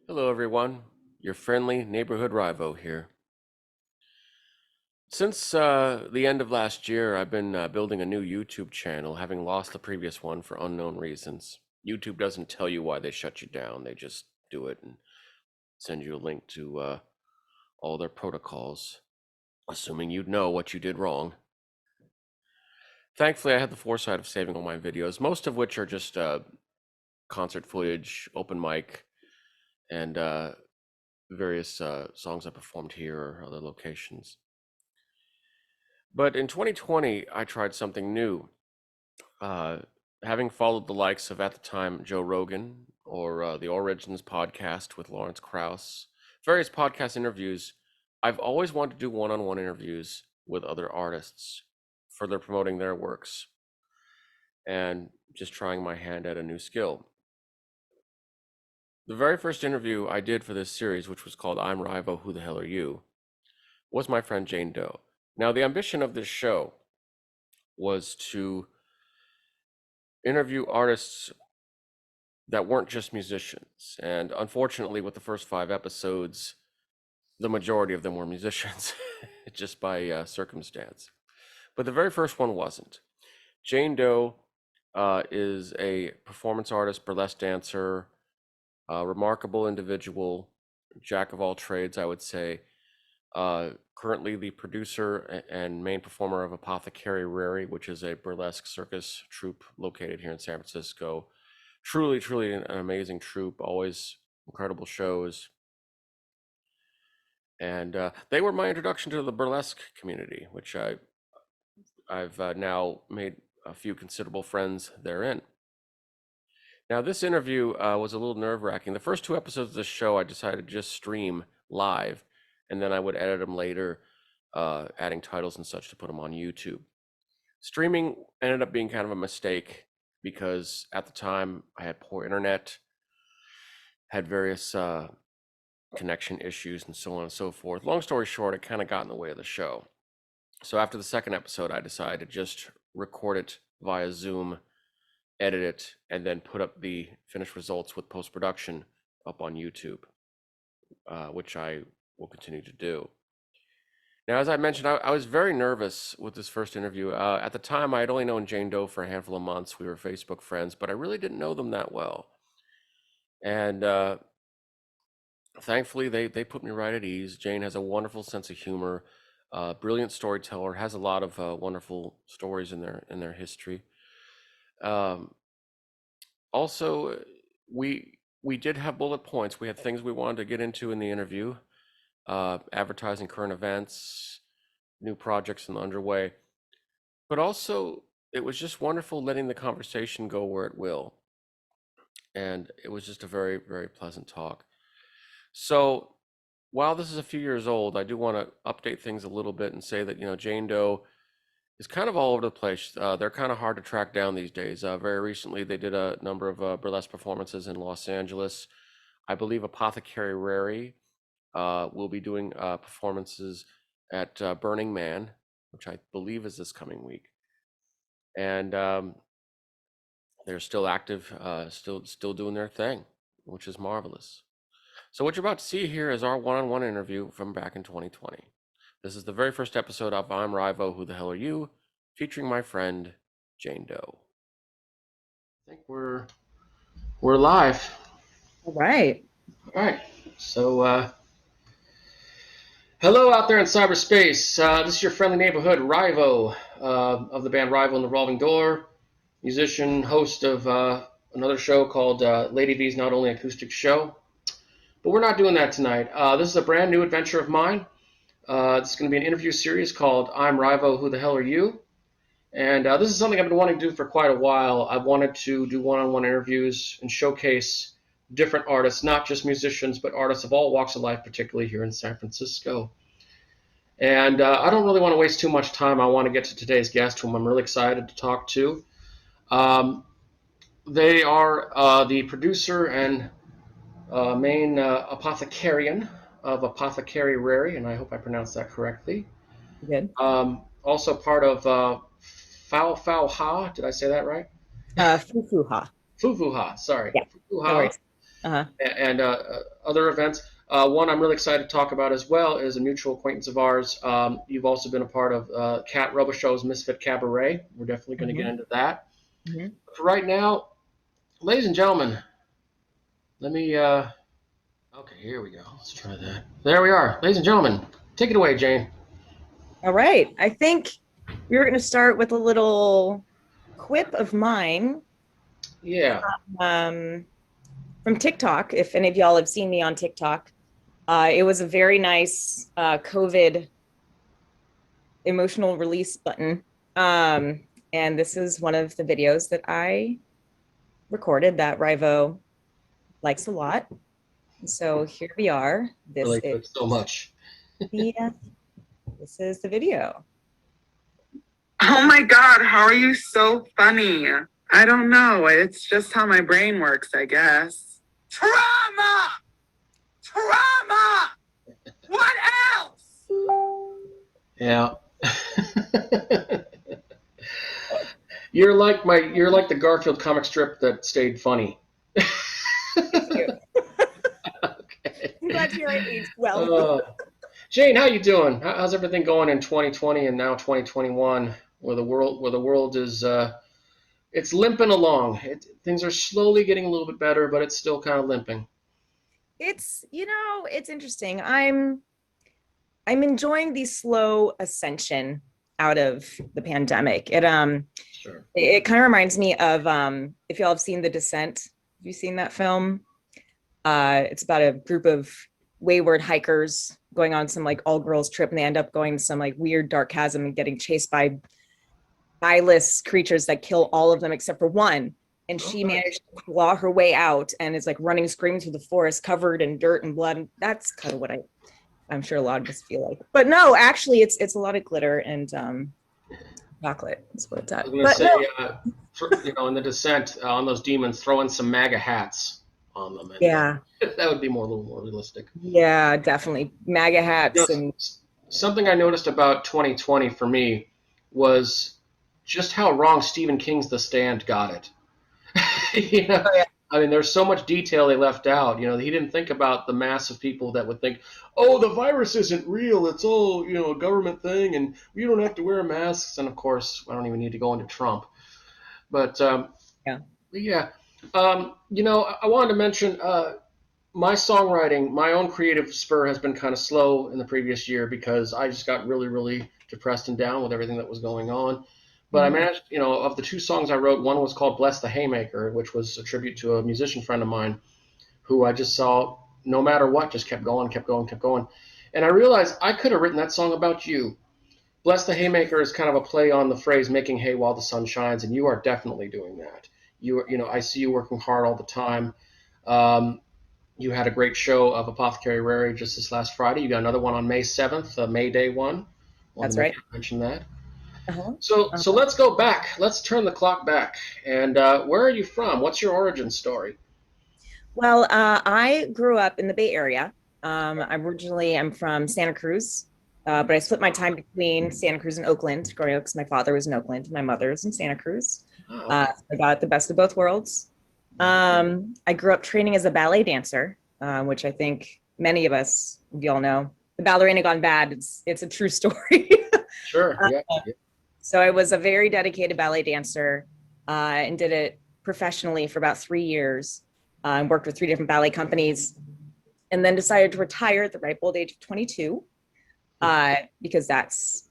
Hello, everyone. Your friendly neighborhood RyVo here. Since the end of last year, I've been building a new YouTube channel, having lost the previous one for unknown reasons. YouTube doesn't tell you why they shut you down, they just do it and send you a link to all their protocols, assuming you'd know what you did wrong. Thankfully, I had the foresight of saving all my videos, most of which are just concert footage, open mic, and various songs I performed here or other locations. But in 2020, I tried something new. Uh, Having followed the likes of, at the time, Joe Rogan or the Origins podcast with Lawrence Krauss, various podcast interviews, I've always wanted to do one-on-one interviews with other artists, further promoting their works and just trying my hand at a new skill. The very first interview I did for this series, which was called I'm RyVo, Who the Hell Are You?, was my friend Jain Dowe. Now, the ambition of this show was to interview artists that weren't just musicians. And unfortunately, with the first 5 episodes, the majority of them were musicians, just by circumstance. But the very first one wasn't. Jain Dowe is a performance artist, burlesque dancer, remarkable individual, jack of all trades, I would say. Currently the producer and main performer of Apothecary Rary, which is a burlesque circus troupe located here in San Francisco. Truly an amazing troupe, always incredible shows. And they were my introduction to the burlesque community, which I've now made a few considerable friends therein. Now, this interview was a little nerve-wracking. The first 2 episodes of the show, I decided to just stream live, and then I would edit them later, adding titles and such to put them on YouTube. Streaming ended up being kind of a mistake because at the time I had poor internet, had various connection issues, and so on and so forth. Long story short, it kind of got in the way of the show. So after the second episode, I decided to just record it via Zoom, edit it, and then put up the finished results with post-production up on YouTube, which I will continue to do. Now, as I mentioned, I was very nervous with this first interview. At the time, I had only known Jain Dowe for a handful of months. We were Facebook friends, but I really didn't know them that well. And thankfully, they put me right at ease. Jain has a wonderful sense of humor, brilliant storyteller, has a lot of wonderful stories in their history. Also, we did have bullet points. We had things we wanted to get into in the interview, advertising current events, new projects in the underway. But also, it was just wonderful letting the conversation go where it will. And it was just a very, very pleasant talk. So while this is a few years old, I do want to update things a little bit and say that, Jain Dowe is kind of all over the place. They're kind of hard to track down these days. Very recently, they did a number of burlesque performances in Los Angeles. I believe Apothecary Rary will be doing performances at Burning Man, which I believe is this coming week. And they're still active, still doing their thing, which is marvelous. So what you're about to see here is our one-on-one interview from back in 2020. This is the very first episode of I'm RyVo, Who the Hell Are You?, featuring my friend Jain Dowe. I think we're live. All right. All right. So hello out there in cyberspace. This is your friendly neighborhood RyVo of the band RyVo and the Revolving Door, musician, host of another show called Lady V's Not Only Acoustic Show. But we're not doing that tonight. This is a brand new adventure of mine. This is going to be an interview series called I'm RyVo, Who the Hell Are You? And this is something I've been wanting to do for quite a while. I've wanted to do one-on-one interviews and showcase different artists, not just musicians, but artists of all walks of life, particularly here in San Francisco. And I don't really want to waste too much time. I want to get to today's guest, whom I'm really excited to talk to. They are the producer and main apothecarian of Apothecary Rary, and I hope I pronounced that correctly. Good. Also part of Fau Ha. Did I say that right? Fufuha. Fufuha, sorry. Yeah. Fufuha. No worries. Uh-huh. and other events. One I'm really excited to talk about as well is a mutual acquaintance of ours. You've also been a part of Kat Robichaux's Misfit Cabaret. We're definitely going to get Hmm. into that. Hmm. For right now, ladies and gentlemen, let me. Okay, here we go. Let's try that. There we are, ladies and gentlemen. Take it away, Jane. All right. I think we were going to start with a little quip of mine Yeah. um, from TikTok. If any of y'all have seen me on TikTok, it was a very nice COVID emotional release button. And this is one of the videos that I recorded that RyVo likes a lot. So here we are. Really good so much. The this is the video. Oh my God, how are you so funny? I don't know. It's just how my brain works, I guess. Trauma! Trauma! What else? Yeah. You're like the Garfield comic strip that stayed funny. Thank you. Okay. I'm glad to hear I aged well. Jane, how you doing? How's everything going in 2020 and now 2021, where the world is it's limping along. Things are slowly getting a little bit better, but it's still kind of limping. It's interesting. I'm enjoying the slow ascension out of the pandemic. Sure. It kind of reminds me of if y'all have seen The Descent. Have you seen that film? It's about a group of wayward hikers going on some like all girls trip, and they end up going to some like weird dark chasm and getting chased by eyeless creatures that kill all of them except for one. And she Okay. managed to claw her way out and is like running, screaming through the forest, covered in dirt and blood. And that's kind of what I'm sure a lot of us feel like. But no, actually, it's a lot of glitter and chocolate. That's what it's I at. was gonna But say, no, in the descent on those demons, throw in some MAGA hats on them, and yeah, that would be a little more realistic. yeah, definitely MAGA You know, hats and something I noticed about 2020 for me was just how wrong Stephen King's The Stand got it. you know, oh yeah, I mean, there's so much detail they left out. You know, he didn't think about the mass of people that would think, "Oh, the virus isn't real. It's all a government thing, and we don't have to wear masks." And of course, I don't even need to go into Trump. But yeah, yeah, I wanted to mention my songwriting, my own creative spur has been kind of slow in the previous year because I just got really, really depressed and down with everything that was going on. But I mhm, managed, of the two songs I wrote, one was called Bless the Haymaker, which was a tribute to a musician friend of mine who I just saw no matter what, just kept going, kept going, kept going. And I realized I could have written that song about you. Bless the Haymaker is kind of a play on the phrase making hay while the sun shines, and you are definitely doing that. I see you working hard all the time. Um, you had a great show of Apothecary Rare just this last Friday. You got another one on May 7th, the May Day one. Wanted that's to make right. sure to mention that. Uh-huh. So Uh-huh. let's go back. Let's turn the clock back. And where are you from? What's your origin story? Well, I grew up in the Bay Area. I'm from Santa Cruz, but I split my time between Santa Cruz and Oakland growing up because my father was in Oakland, my mother was in Santa Cruz. Oh, okay. I got the best of both worlds. I grew up training as a ballet dancer, which I think many of us, we all know. The ballerina gone bad. It's a true story. Sure. Yeah. Yeah. So I was a very dedicated ballet dancer and did it professionally for about 3 years. And worked with three different ballet companies, and then decided to retire at the ripe old age of 22 because that's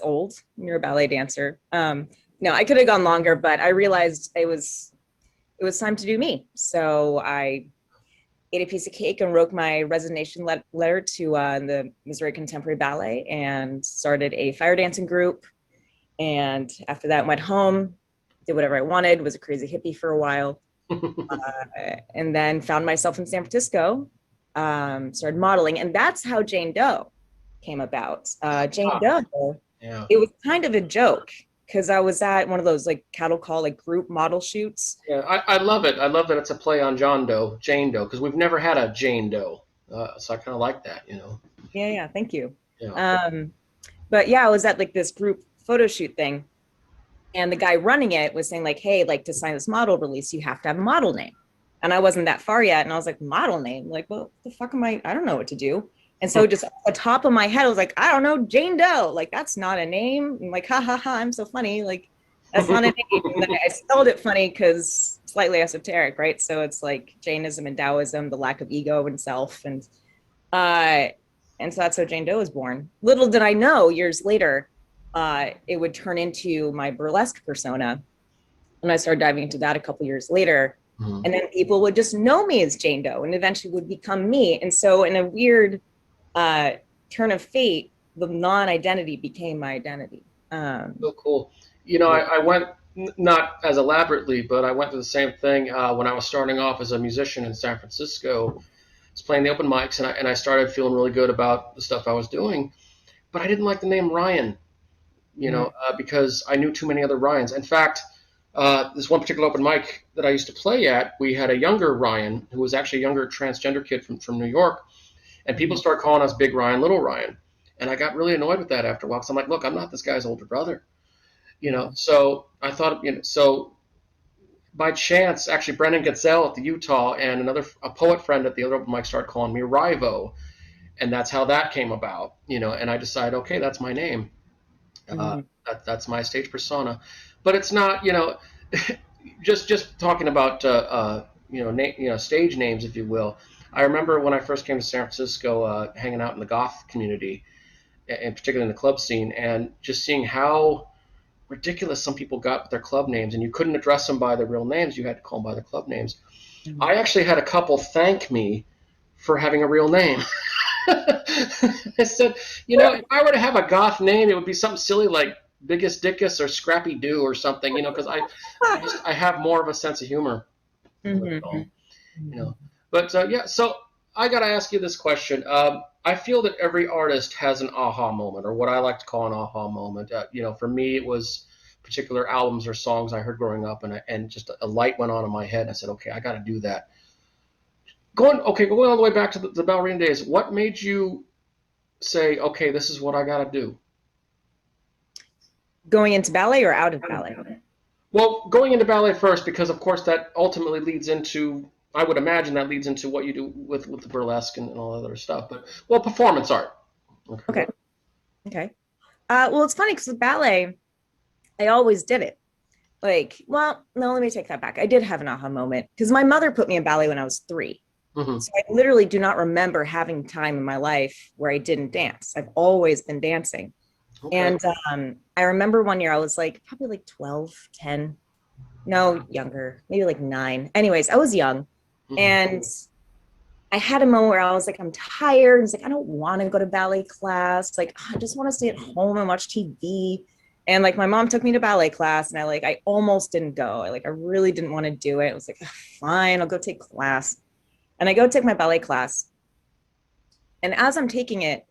old when you're a ballet dancer. No, I could have gone longer, but I realized it was time to do me. So I ate a piece of cake and wrote my resignation letter to the Missouri Contemporary Ballet and started a fire dancing group. And after that, went home, did whatever I wanted, was a crazy hippie for a while, and then found myself in San Francisco, started modeling. And that's how Jane Dowe came about. Jane Ah, Dowe, yeah. it was kind of a joke because I was at one of those like cattle call like group model shoots. Yeah. I love it. I love that it's a play on John Doe, Jane Doe, because we've never had a Jane Doe. So I kind of like that. Yeah, yeah, thank you. Yeah. Um, but yeah, I was at like this group photo shoot thing, and the guy running it was saying like, hey, like to sign this model release you have to have a model name. And I wasn't that far yet. And I was like, model name? Like, well, the fuck am I don't know what to do. And so just off the top of my head, I was like, I don't know, Jane Doe. Like, that's not a name. I'm like, ha ha ha, I'm so funny. Like, that's not a name. And then I spelled it funny because slightly esoteric, right? So it's like Jainism and Taoism, the lack of ego and self. Uh, and so that's how Jane Doe was born. Little did I know years later, it would turn into my burlesque persona. And I started diving into that a couple years later. And then people would just know me as Jane Doe and eventually would become me. And so in a weird turn of fate, the non-identity became my identity. So cool. You know, I went not as elaborately, but I went through the same thing when I was starting off as a musician in San Francisco. I was playing the open mics, and I started feeling really good about the stuff I was doing. But I didn't like the name Ryan, because I knew too many other Ryans. In fact, this one particular open mic that I used to play at, we had a younger Ryan who was actually a younger transgender kid from New York, and people started calling us Big Ryan, Little Ryan. And I got really annoyed with that after a while because I'm like, look, I'm not this guy's older brother. So I thought, so by chance, actually, Brendan Gazelle at the Utah and a poet friend at the other open mic started calling me RyVo, and that's how that came about. And I decided, okay, that's my name. That's my stage persona, but it's not, just talking about, stage names, if you will. I remember when I first came to San Francisco, hanging out in the goth community, and particularly in the club scene, and just seeing how ridiculous some people got with their club names, and you couldn't address them by their real names. You had to call them by their club names. I actually had a couple thank me for having a real name. I said, if I were to have a goth name, it would be something silly like Biggest Dickus or Scrappy Doo or something, because I have more of a sense of humor. But so I got to ask you this question. I feel that every artist has an aha moment, or what I like to call an aha moment. For me, it was particular albums or songs I heard growing up, and just a light went on in my head, and I said, okay, I got to do that. Going all the way back to the ballerina days, what made you say, okay, this is what I got to do? Going into ballet or out of ballet? Well, going into ballet first, because of course that ultimately leads into, I would imagine that leads into what you do with the burlesque and all that other stuff. But, well, performance art. Okay. Well, it's funny because with ballet, I always did it. No, let me take that back. I did have an aha moment because my mother put me in ballet when I was 3. So I literally do not remember having time in my life where I didn't dance. I've always been dancing. Okay. And I remember one year I was probably 12, 10, no, younger, maybe 9. Anyways, I was young. And I had a moment where I was I'm tired. I was I don't want to go to ballet class. I just want to stay at home and watch TV. And my mom took me to ballet class, and I almost didn't go. I really didn't want to do it. I was fine, I'll go take class. And I go take my ballet class. And as I'm taking it,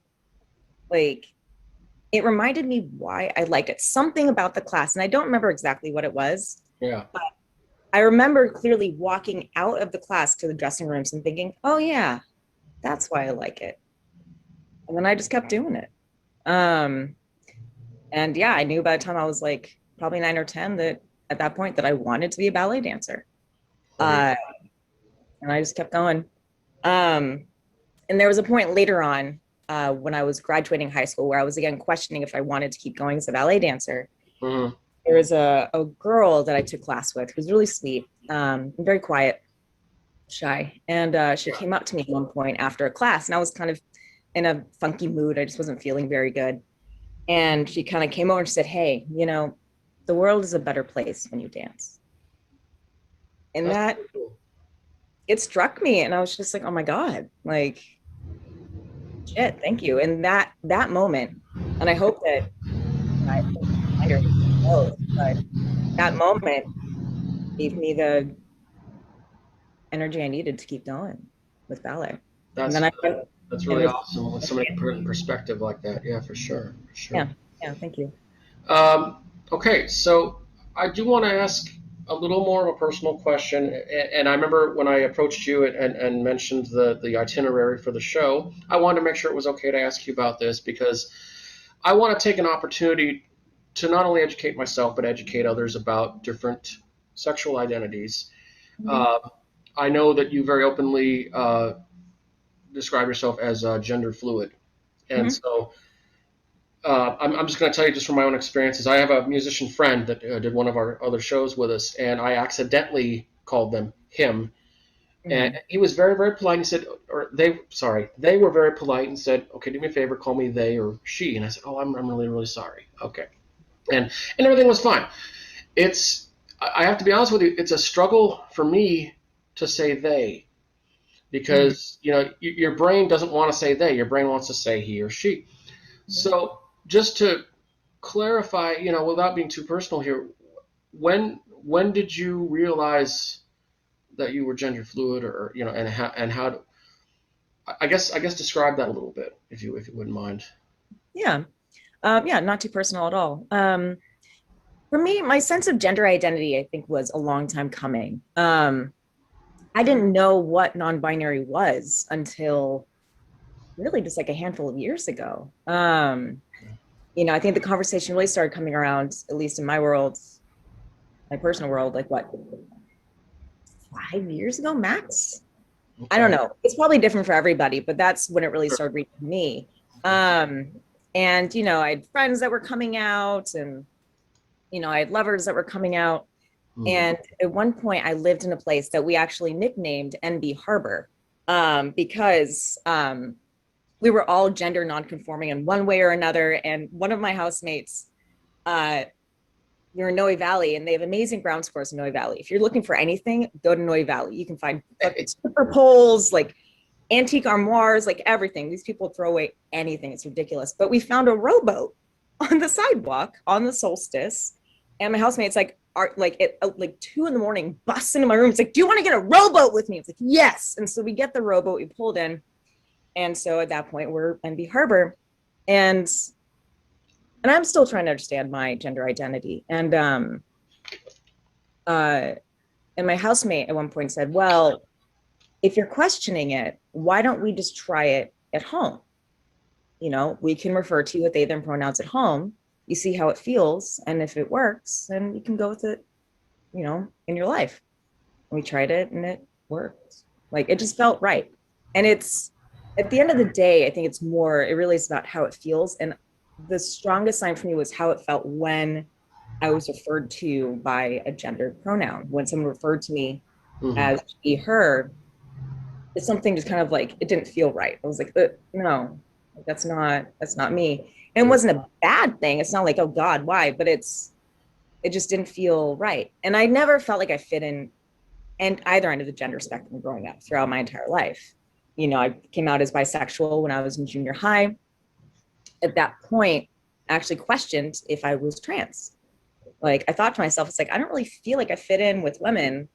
it reminded me why I liked it. Something about the class. And I don't remember exactly what it was. Yeah. But I remember clearly walking out of the class to the dressing rooms and thinking, oh yeah, that's why I like it. And then I just kept doing it. And yeah, I knew by the time I was probably 9 or 10 that at that point that I wanted to be a ballet dancer. And I just kept going. And there was a point later on when I was graduating high school where I was again questioning if I wanted to keep going as a ballet dancer. There was a girl that I took class with who was really sweet, very quiet, shy. And she came up to me at one point after a class, and I was kind of in a funky mood. I just wasn't feeling very good. And she kind of came over and said, hey, the world is a better place when you dance. And that, it struck me. And I was just oh my God, shit, thank you. And that moment, and I hope that but that moment gave me the energy I needed to keep going with ballet. That's really awesome when somebody can put it in perspective like that. Yeah, for sure. Yeah, thank you. Okay, so I do want to ask a little more of a personal question. And I remember when I approached you and mentioned the itinerary for the show, I wanted to make sure it was okay to ask you about this because I want to take an opportunity to not only educate myself, but educate others about different sexual identities. I know that you very openly describe yourself as gender fluid, and Mhm. so I'm just going to tell you just from my own experiences. I have a musician friend that did one of our other shows with us, and I accidentally called them him. And Mhm. he was very, very polite. He said, or they were very polite and said, okay, do me a favor, call me they or she. And I said, oh, I'm really, really sorry. Okay. And everything was fine. I have to be honest with you, it's a struggle for me to say they Mhm. because, your brain doesn't want to say they. Your brain wants to say he or she. So just to clarify, without being too personal here, when did you realize that you were gender fluid, or and how I guess describe that a little bit if you wouldn't mind. Yeah. Yeah, not too personal at all. For me, my sense of gender identity, I think, was a long time coming. I didn't know what non-binary was until really just like a handful of years ago. I think the conversation really started coming around, at least in my world, my personal world, like what, 5 years ago, max? I don't Okay. know. It's probably different for everybody, but that's when it really Sure. started reaching me. Okay. And I had friends that were coming out, and I had lovers that were coming out. Hmm. And at one point, I lived in a place that we actually nicknamed NB Harbor, because we were all gender nonconforming in one way or another. And one of my housemates, uh, we're in Noe Valley, and they have amazing ground scores in Noe Valley. If you're looking for anything, go to Noe Valley. You can find stripper poles, like antique armoires, like everything. These people throw away anything. It's ridiculous. But we found a rowboat on the sidewalk on the solstice, and my housemate's like, are like at like 2 a.m, busts into my room. It's like, do you want to get a rowboat with me? It's like, yes. And so we get the rowboat, we pulled in, and so at that point we're NB Harbor, and I'm still trying to understand my gender identity. Uh, and my housemate at one point said, well, if you're questioning it, why don't we just try it at home? We can refer to you with they, them pronouns at home. You see how it feels. And if it works, then you can go with it, in your life. And we tried it and it worked. Like it just felt right. And it's at the end of the day, I think it really is about how it feels. And the strongest sign for me was how it felt when I was referred to by a gendered pronoun. When someone referred to me Hmm. as she, her, it's something just kind of like it didn't feel right. I was like, no, that's not me. And it Sure. wasn't a bad thing. It's not like, oh God, why? But it just didn't feel right. And I never felt like I fit in and either end of the gender spectrum growing up throughout my entire life. I came out as bisexual when I was in junior high. At that point, I actually questioned if I was trans. Like I thought to myself, it's like, I don't really feel like I fit in with women,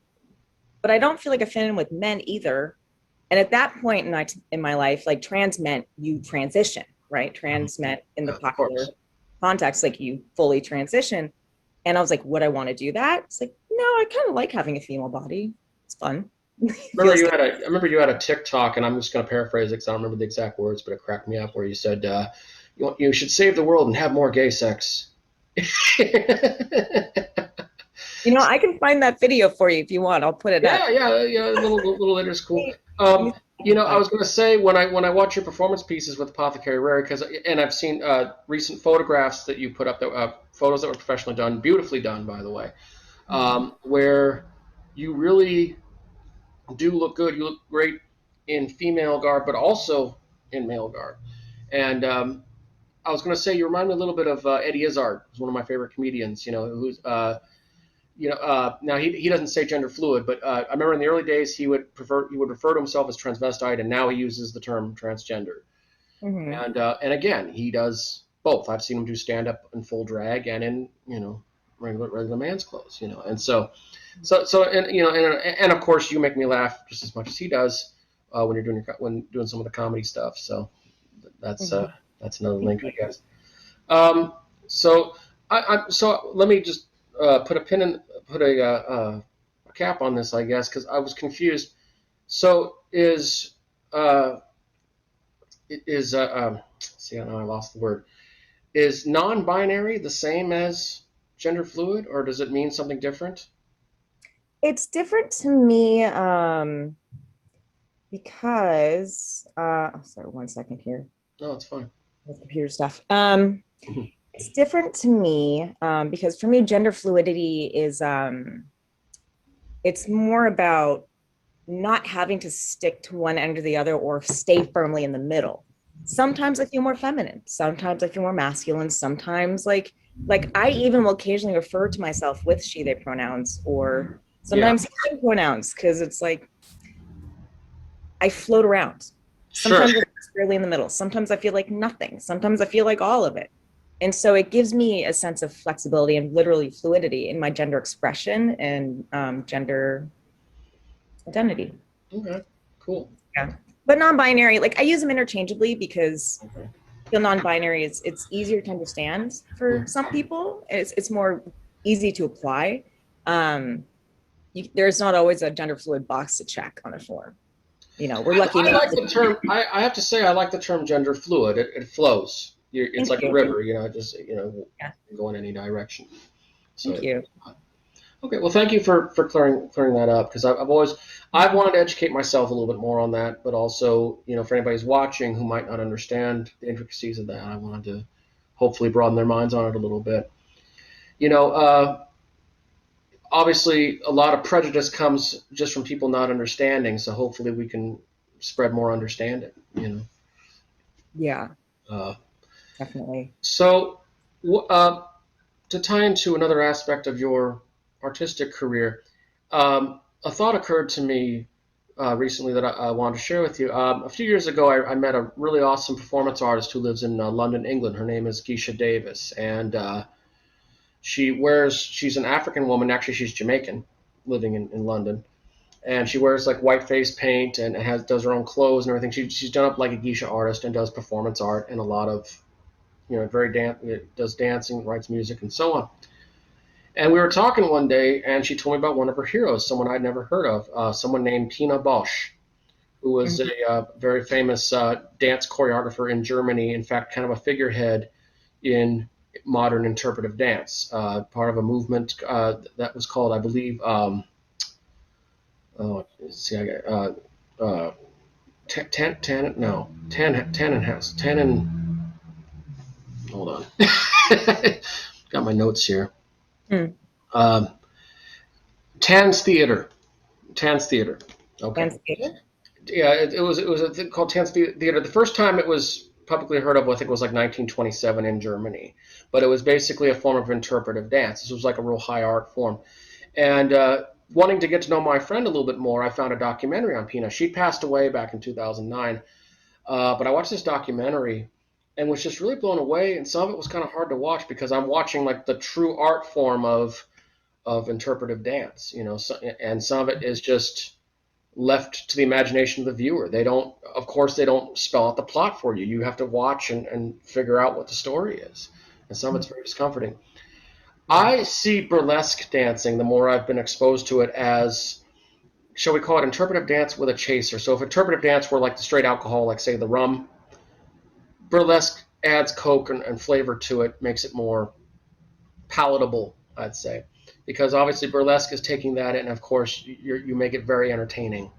but I don't feel like I fit in with men either. And at that point in my life, like trans meant you transition, right? Trans meant in the Of course. popular context, like you fully transition. And I was like, would I want to do that? It's like, no, I kind of like having a female body. It's fun. It Remember feels you good. had a I remember you had a TikTok, and I'm just going to paraphrase it because I don't remember the exact words, but it cracked me up where you said you should save the world and have more gay sex. I can find that video for you if you want. I'll put it up. Yeah, yeah, yeah. Little later is cool. Let me Um, see if I can I find was going to say when I watch your performance pieces with Apothecary Rare, and I've seen recent photographs that you put up, photos that were professionally done, beautifully done, by the way, it. where you really do look good. You look great in female garb, but also in male garb. And I was going to say you remind me a little bit of Eddie Izzard, who's one of my favorite comedians. Who's now he doesn't say gender fluid, but I remember in the early days he would refer to himself as transvestite, and now he uses the term transgender. Mhm. And again, he does both. I've seen him do stand up in full drag and in regular man's clothes. And so and of course you make me laugh just as much as he does when doing some of the comedy stuff. So that's uh, Mhm. that's another Thank link, I you. guess. So so let me just put a cap on this, I guess, because I was confused. So uh, see, I know I lost the word. Is non-binary the same as gender fluid, or does it mean something different? It's different to me because oh, sorry, 1 second here. No, it's fine. With computer stuff. It's different to me because for me, gender fluidity is it's more about not having to stick to one end or the other or stay firmly in the middle. Sometimes I feel more feminine. Sometimes I feel more masculine. Sometimes like I even will occasionally refer to myself with she they pronouns or Yeah, sometimes he pronouns because it's like I float around. sure. Sometimes I'm squarely in the middle. Sometimes I feel like nothing. Sometimes I feel like all of it. And so it gives me a sense of flexibility and literally fluidity in my gender expression and gender identity. Okay, cool. Yeah. But non-binary, like I use them interchangeably because Okay. feel non-binary is it's easier to understand for some people. It's more easy to apply. Um, there's not always a gender fluid box to check on a form. You know, we're lucky I enough. like the term. I have to say I like the term gender fluid. It flows. It's Thank like a you. river. It just Yeah. go in any direction. Thank So you. okay, well, thank you for clearing that up because I've wanted to educate myself a little bit more on that, but also for anybody who's watching who might not understand the intricacies of that, I wanted to hopefully broaden their minds on it a little bit. You know, obviously a lot of prejudice comes just from people not understanding, so hopefully we can spread more understanding. Yeah, Uh, definitely. so to tie into another aspect of your artistic career, a thought occurred to me recently that I wanted to share with you. A few years ago, I met a really awesome performance artist who lives in London, England. Her name is Geisha Davis, and she's an African woman. Actually, she's Jamaican, living in London. And she wears like white face paint and does her own clothes and everything. She's done up like a geisha artist and does performance art and a lot of does dancing, writes music, and so on. And we were talking one day, and she told me about one of her heroes, someone I'd never heard of, someone named Tina Bosch, who was Mhm. a very famous dance choreographer in Germany. In fact, kind of a figurehead in modern interpretive dance, part of a movement that was called, I believe, oh, see, I got Tannen. Hold on, got my notes here. Hmm. Um, Tan's Theater. Tan's Theater. Okay. Dance theater? Yeah, it was a thing called Tanz Theater. The first time it was publicly heard of, I think, it was like 1927 in Germany. But it was basically a form of interpretive dance. This was like a real high art form. And wanting to get to know my friend a little bit more, I found a documentary on Pina. She passed away back in 2009. But I watched this documentary and was just really blown away. And some of it was kind of hard to watch because I'm watching like the true art form of interpretive dance, and some of it is just left to the imagination of the viewer. Of course, they don't spell out the plot for you. You have to watch and figure out what the story is. And some of it's very discomforting. Yeah. I see burlesque dancing, the more I've been exposed to it, as, shall we call it interpretive dance with a chaser. So if interpretive dance were like the straight alcohol, like say the rum, burlesque adds coke and flavor to it, makes it more palatable, I'd say. Because obviously burlesque is taking that and of course you make it very entertaining.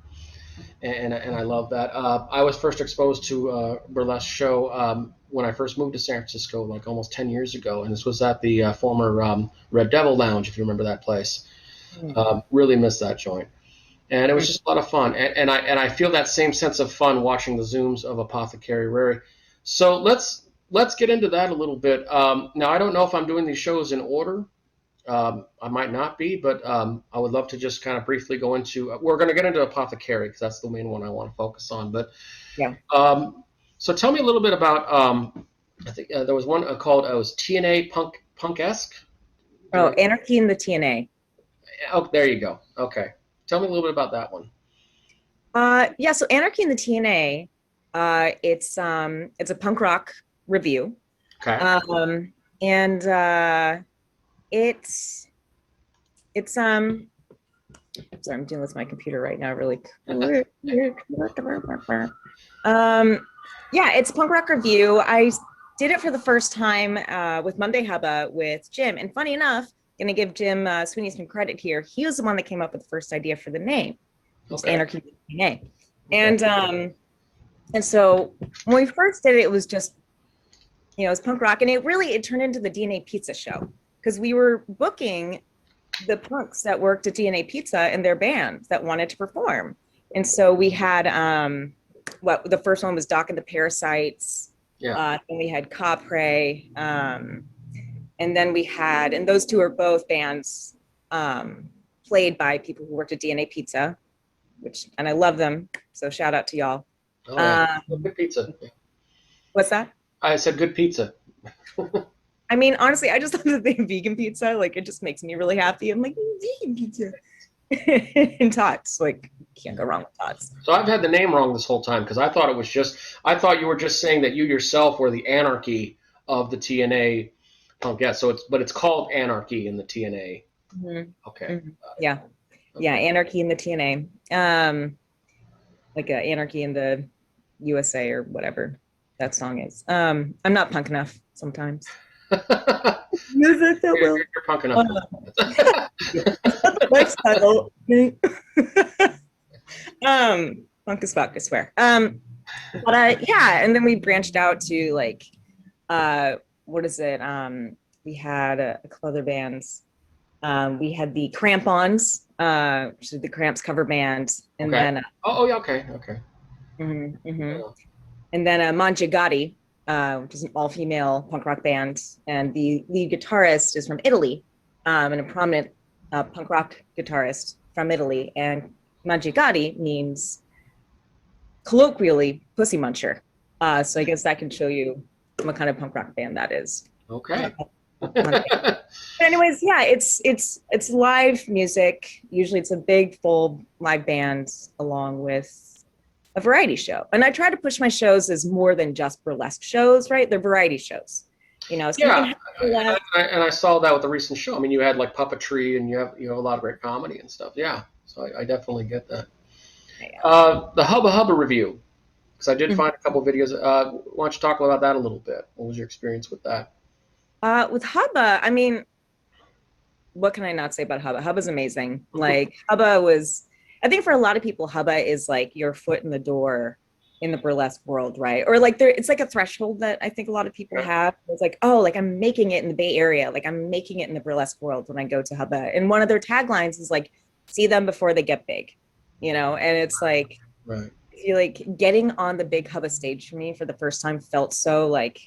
And I love that. I was first exposed to burlesque show when I first moved to San Francisco, like almost 10 years ago, and this was at the former Red Devil Lounge, if you remember that place. Hmm. Really missed that joint, and it was just a lot of fun. And I feel that same sense of fun watching the zooms of Apothecary Rary. So let's get into that a little bit. Now I don't know if I'm doing these shows in order. I might not be, but I would love to just kind of briefly go into. We're going to get into Apothecary because that's the main one I want to focus on. But Yeah. so tell me a little bit about. I think there was one called it was TNA Punk-esque. Oh, Anarchy in the TNA. Oh, there you go. Okay, tell me a little bit about that one. Yeah, so Anarchy in the TNA, it's a punk rock review. Okay. And it's sorry, I'm doing this with my computer right now, really quick. Yeah, it's a punk rock review. I did it for the first time with Monday Hubba with Jim. And funny enough, gonna give Jim Sweeney some credit here. He was the one that came up with the first idea for the name. It's Okay. Anarchy DNA. And so when we first did it, it was just, you know, it was punk rock, and it turned into the DNA Pizza Show, because we were booking the punks that worked at DNA Pizza and their bands that wanted to perform. And so we had the first one was Doc and the Parasites. Yeah. Then we had Capre. And then we had, and those two are both bands played by people who worked at DNA Pizza, and I love them. So shout out to y'all. Oh, yeah. Good pizza. What's that? I said good pizza. I mean, honestly, I just love the thing vegan pizza. Like, it just makes me really happy. I'm like, vegan pizza. And tots, like, can't go wrong with tots. So I've had the name wrong this whole time, because I thought you were just saying that you yourself were the Anarchy of the TNA punk. Yeah, but it's called Anarchy in the TNA. Mm-hmm. Okay. Mm-hmm. Yeah. Yeah, Anarchy in the TNA. Like Anarchy in the USA or whatever that song is. I'm not punk enough sometimes. Music that will. You're punk enough. Lifestyle. Punk as fuck, I swear. But yeah, and then we branched out to like, what is it? We had a couple other bands. We had the Crampons, which is the Cramps cover band, and Okay. then Oh yeah, okay. And then Mangiagati, which is an all-female punk rock band, and the lead guitarist is from Italy, and a prominent punk rock guitarist from Italy. And Mangiagati means colloquially pussy muncher. So I guess that can show you what kind of punk rock band that is. Okay. But anyways, yeah, it's live music. Usually it's a big full live band along with a variety show. And I try to push my shows as more than just burlesque shows, right? They're variety shows. You know, so Yeah, and I saw that with the recent show. I mean, you had like puppetry, and you have a lot of great comedy and stuff. Yeah, so I definitely get that. The Hubba Hubba review, because I did find a couple videos. Why don't you talk about that a little bit? What was your experience with that? With Hubba, I mean, what can I not say about Hubba? Hubba's amazing. Like, Hubba was, I think for a lot of people, Hubba is like your foot in the door in the burlesque world, right? Or like it's like a threshold that I think a lot of people have. It's like, oh, like I'm making it in the Bay Area. Like I'm making it in the burlesque world when I go to Hubba. And one of their taglines is like, see them before they get big, you know? And it's like, right. Like getting on the big Hubba stage for me for the first time felt so like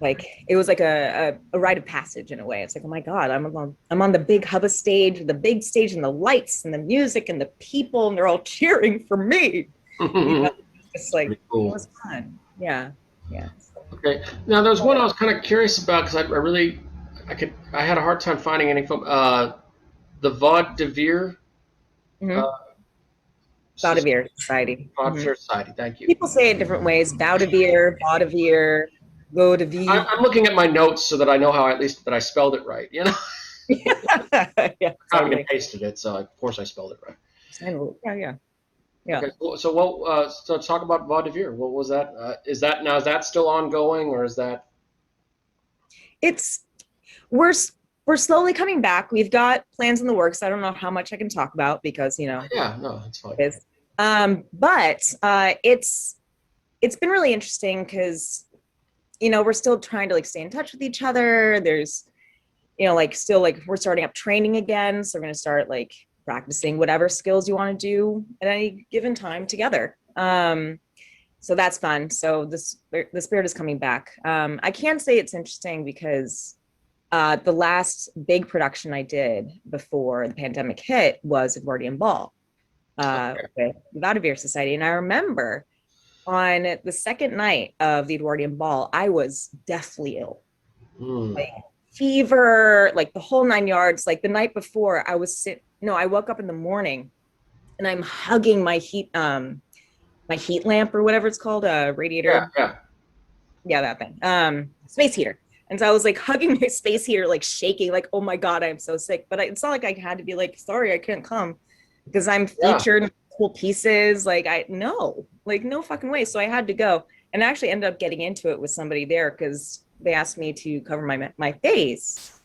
it was like a rite of passage in a way. It's like, oh my God, I'm on the big Hubba stage, the big stage, and the lights and the music and the people, and they're all cheering for me. You know, it's like, cool. It was fun. Yeah. Okay. Now there's one I was kind of curious about, because I had a hard time finding any from the Vaudeville. Vaudeville Society. Vaudeville Society. Thank you. People say it different ways. Vaudeville. I'm looking at my notes so that I know how, at least that I spelled it right. You know. Yeah. Copied and pasted it, so of course I spelled it right. Yeah. Okay, so talk about Vaudeville. What was that? Is that still ongoing, or is that? We're slowly coming back. We've got plans in the works. I don't know how much I can talk about because, you know. Yeah, no, that's fine. It is. But it's been really interesting because, you know, we're still trying to like stay in touch with each other. There's, you know, like still like we're starting up training again. So we're going to start like practicing whatever skills you want to do at any given time together. So that's fun. So the spirit is coming back. I can say it's interesting because the last big production I did before the pandemic hit was Edwardian Ball with the Vaudeville Society. And I remember on the second night of the Edwardian Ball, I was deathly ill. Like fever, like the whole 9 yards. Like the night before, I woke up in the morning and I'm hugging my heat lamp or whatever it's called, a radiator. Yeah, that thing. Space heater. And so I was like hugging my space heater, like shaking, like, oh my God, I'm so sick. But it's not like I had to be like, sorry, I couldn't come because I'm featured in cool pieces. Like no fucking way. So I had to go, and I actually ended up getting into it with somebody there because they asked me to cover my face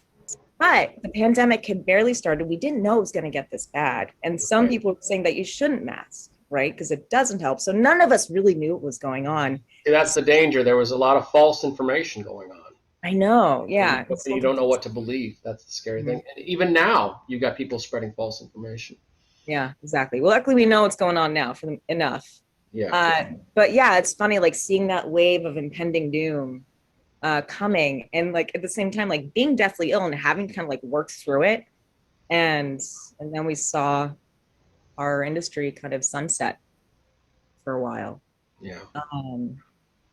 But the pandemic had barely started. We didn't know it was going to get this bad. And some people were saying that you shouldn't mask, right? Because it doesn't help. So none of us really knew what was going on. See, that's the danger. There was a lot of false information going on. I know. And Yeah. you don't know what to believe. That's the scary thing. And even now, you got people spreading false information. Yeah, exactly. Well, luckily we know what's going on now for enough. Yeah. But yeah, it's funny, like seeing that wave of impending doom coming, and like at the same time, like being deathly ill and having to kind of like work through it. And then we saw our industry kind of sunset for a while. Yeah.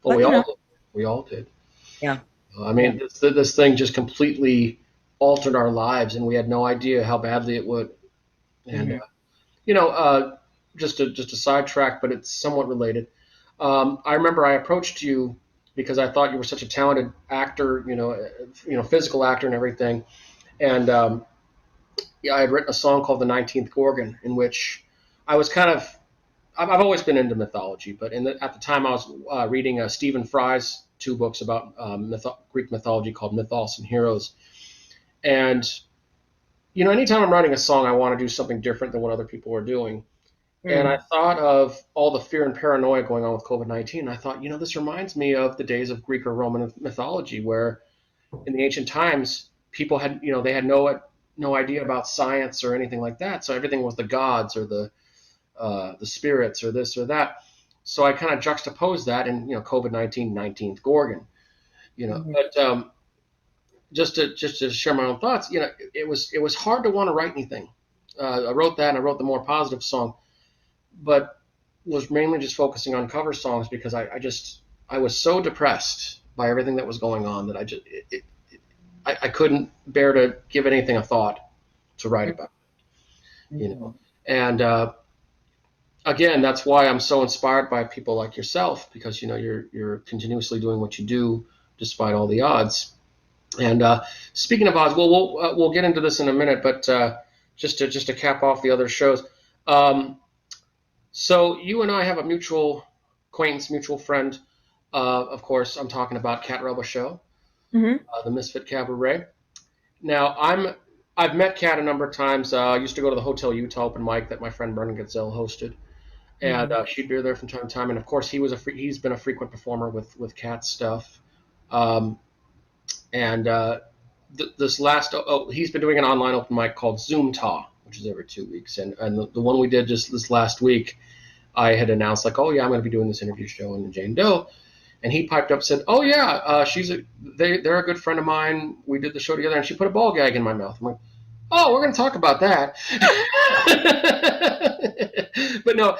Well, we all did. Yeah. I mean, this thing just completely altered our lives, and we had no idea how badly it would. And just a sidetrack, but it's somewhat related. I remember I approached you because I thought you were such a talented actor, physical actor and everything. And I had written a song called "The 19th Gorgon," in which I was I've always been into mythology, but at the time I was reading Stephen Fry's 2 books about Greek mythology called Mythos and Heroes. And, anytime I'm writing a song, I want to do something different than what other people are doing. And I thought of all the fear and paranoia going on with COVID-19. I thought, this reminds me of the days of Greek or Roman mythology, where in the ancient times, people had, they had no idea about science or anything like that. So everything was the gods or the spirits or this or that. So I kind of juxtaposed that in, COVID-19, 19th Gorgon, but just to share my own thoughts, it was hard to want to write anything. I wrote that, and I wrote the more positive song, but was mainly just focusing on cover songs because I was so depressed by everything that was going on that I couldn't bear to give anything a thought to write about, and again, that's why I'm so inspired by people like yourself, because you're continuously doing what you do despite all the odds. And speaking of odds, we'll get into this in a minute, but just to cap off the other shows. So you and I have a mutual acquaintance, mutual friend. Of course, I'm talking about Cat Rubba Show, the Misfit Cabaret. Now, I've met Cat a number of times. I used to go to the Hotel Utah open mic that my friend Brendan Gazelle hosted, and she'd be there from time to time. And of course, he's been a frequent performer with Cat's stuff. This last he's been doing an online open mic called Zoom Ta, which is every 2 weeks. And the one we did just this last week, I had announced like, oh yeah, I'm going to be doing this interview show in Jain Dowe. And he piped up and said, oh yeah, they're a good friend of mine. We did the show together, and she put a ball gag in my mouth. I'm like, oh, we're going to talk about that. But no,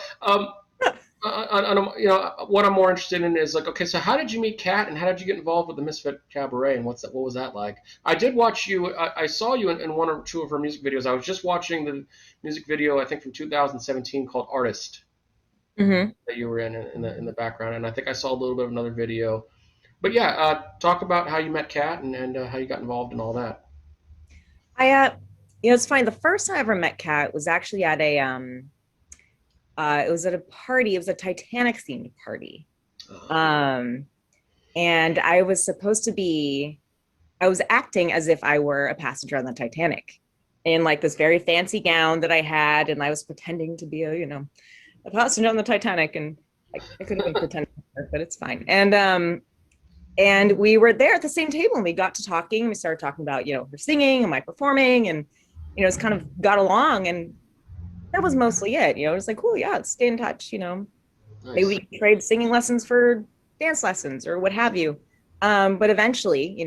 what I'm more interested in is like, okay, so how did you meet Kat, and how did you get involved with the Misfit Cabaret, and what was that like? I did watch you. I saw you in 1 or 2 of her music videos. I was just watching the music video, I think from 2017, called "Artist," that you were in the background, and I think I saw a little bit of another video. But yeah, talk about how you met Kat and how you got involved in all that. It's funny. The first time I ever met Kat was actually at it was at a party. It was a Titanic themed party. And I was acting as if I were a passenger on the Titanic in like this very fancy gown that I had. And I was pretending to be a passenger on the Titanic, and I couldn't even pretend, but it's fine. And we were there at the same table, and we got to talking. We started talking about, her singing and my performing, and, it's kind of got along, and that was mostly it. It was like, cool, yeah, let's stay in touch, Nice. Maybe we could trade singing lessons for dance lessons or what have you. But eventually,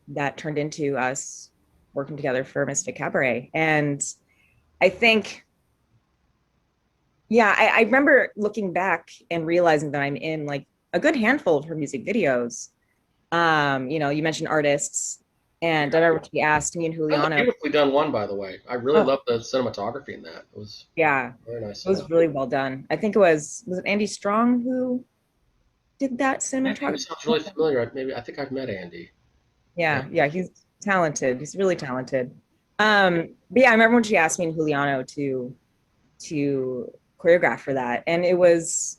that turned into us working together for Misfit Cabaret. And I think, I remember looking back and realizing that I'm in like a good handful of her music videos. You mentioned Artists. And I remember she asked me and Juliano. Beautifully done one, by the way. I really love the cinematography in that. It was very nice. It was really well done. I think it was it Andy Strong who did that cinematography? Sounds really familiar. I think I've met Andy. Yeah, he's talented. He's really talented. But yeah, I remember when she asked me and Juliano to choreograph for that, and it was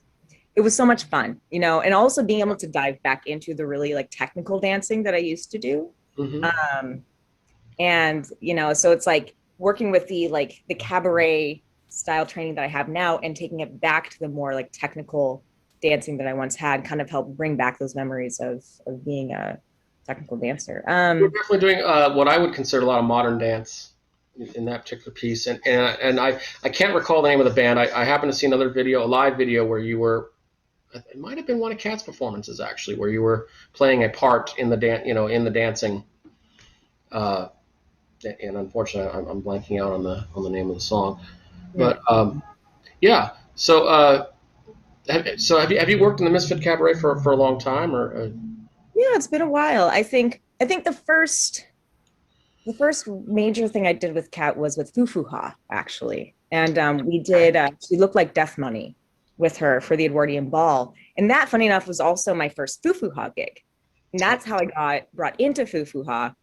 so much fun, and also being able to dive back into the really like technical dancing that I used to do. And, so it's like working with the cabaret style training that I have now and taking it back to the more like technical dancing that I once had kind of helped bring back those memories of being a technical dancer. We're definitely doing what I would consider a lot of modern dance in that particular piece. And I can't recall the name of the band. I happened to see another video, a live video where you were, it might have been one of Kat's performances actually, where you were playing a part in the in the dancing. And unfortunately, I'm blanking out on the name of the song. But yeah. So have you worked in the Misfit Cabaret for a long time or? Yeah, it's been a while. I think the first major thing I did with Kat was with Foo Ha, actually. And we did, she looked like Death Money with her for the Edwardian Ball. And that, funny enough, was also my first Foo Ha gig. And that's how I got brought into Foo Ha,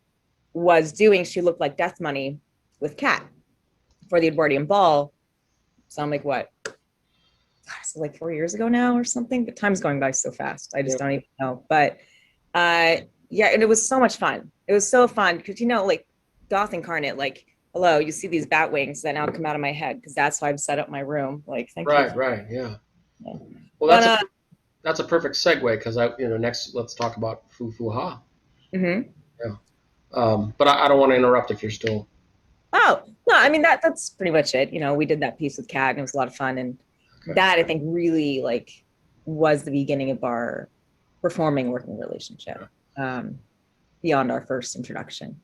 was doing She Looked Like Death Money with Kat for the Edwardian Ball. So I'm like, what? Gosh, like 4 years ago now or something. The time's going by so fast. I just don't even know. But yeah, and it was so much fun. It was so fun because, like Goth Incarnate, like, hello, you see these bat wings that now come out of my head because that's why I've set up my room. Like, thank you. Right, yeah. Yeah. Well, that's a perfect segue because next let's talk about Foo Ha. Mm-hmm. Yeah. But I don't want to interrupt if you're still. Oh no, I mean that's pretty much it. We did that piece with Kat and it was a lot of fun, and that I think really like was the beginning of our performing working relationship, beyond our first introduction.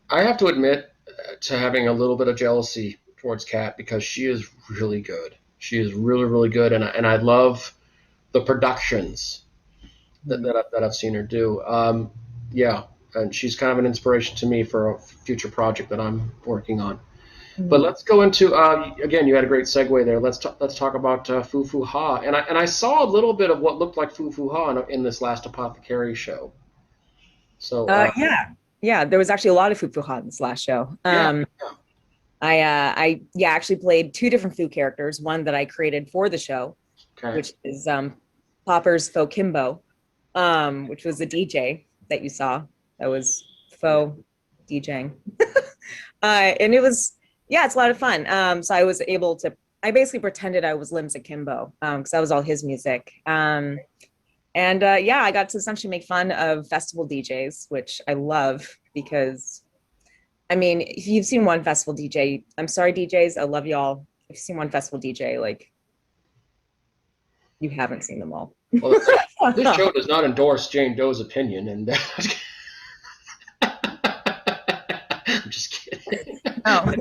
I have to admit to having a little bit of jealousy towards Kat because she is really good. She is really, really good, and I love the productions that I've seen her do. Yeah, and she's kind of an inspiration to me for a future project that I'm working on. But let's go into again. You had a great segue there. Let's talk about Foo Ha, and I saw a little bit of what looked like Foo Ha in this last Apothecary show. So yeah, there was actually a lot of Foo Ha in this last show. Yeah. I actually played two different Foo characters. One that I created for the show, Okay. which is Popper's Faux Kimbo, which was a DJ that you saw. That was faux DJing, and it was. Yeah, it's a lot of fun. So I was able to, I basically pretended I was Limbs Akimbo, because that was all his music. And yeah, I got to essentially make fun of festival DJs, which I love because, I mean, if you've seen one festival DJ, I'm sorry, DJs, I love y'all. If you've seen one festival DJ, like, you haven't seen them all. Well, this show does not endorse Jane Doe's opinion, and I'm just kidding. Oh.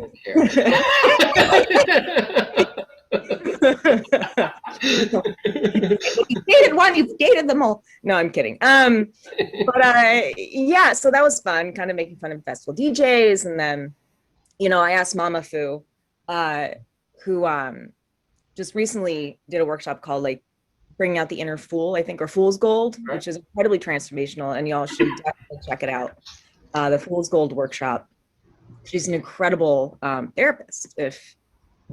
You've dated one, you've dated them all. No, I'm kidding. But yeah, so that was fun, kind of making fun of festival DJs. And then, I asked Mama Fu, who just recently did a workshop called like Bringing Out the Inner Fool, I think, or Fool's Gold, which is incredibly transformational, and y'all should definitely check it out. The Fool's Gold workshop. She's an incredible therapist. If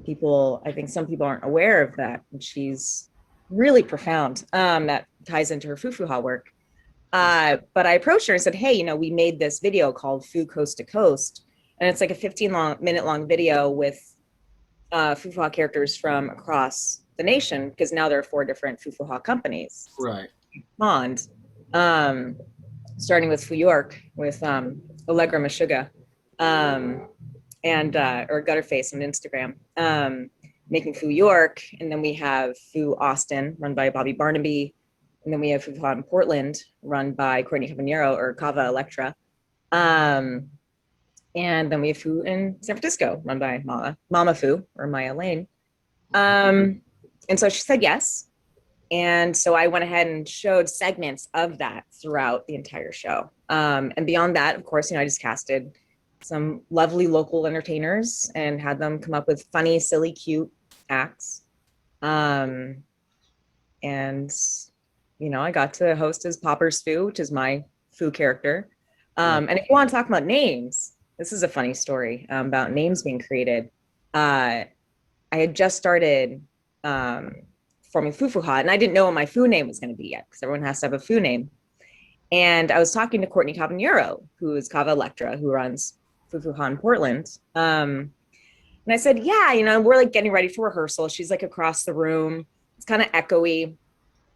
people, I think some people aren't aware of that, and she's really profound. That ties into her Foo Ha work. But I approached her and said, hey, we made this video called Foo Coast to Coast, and it's like a 15-minute long video with Foo Ha characters from across the nation, because now there are 4 different Foo Ha companies. Right. Pond, starting with Foo York with Allegra Meshuggah. Or Gutterface on Instagram, making Foo York, and then we have Foo Austin, run by Bobby Barnaby, and then we have Foo in Portland, run by Courtney Caballero or Kava Electra, and then we have Foo in San Francisco, run by Mama Foo or Maya Lane, and so she said yes, and so I went ahead and showed segments of that throughout the entire show, and beyond that, of course, I just casted some lovely local entertainers and had them come up with funny, silly, cute acts. And, I got to host as Popper's Foo, which is my Foo character. And if you want to talk about names, this is a funny story about names being created. I had just started forming Foo Ha, and I didn't know what my Foo name was going to be yet, because everyone has to have a Foo name. And I was talking to Courtney Caballero, who is Kava Electra, who runs Fufuha in Portland. And I said, yeah, we're like getting ready for rehearsal. She's like across the room. It's kind of echoey.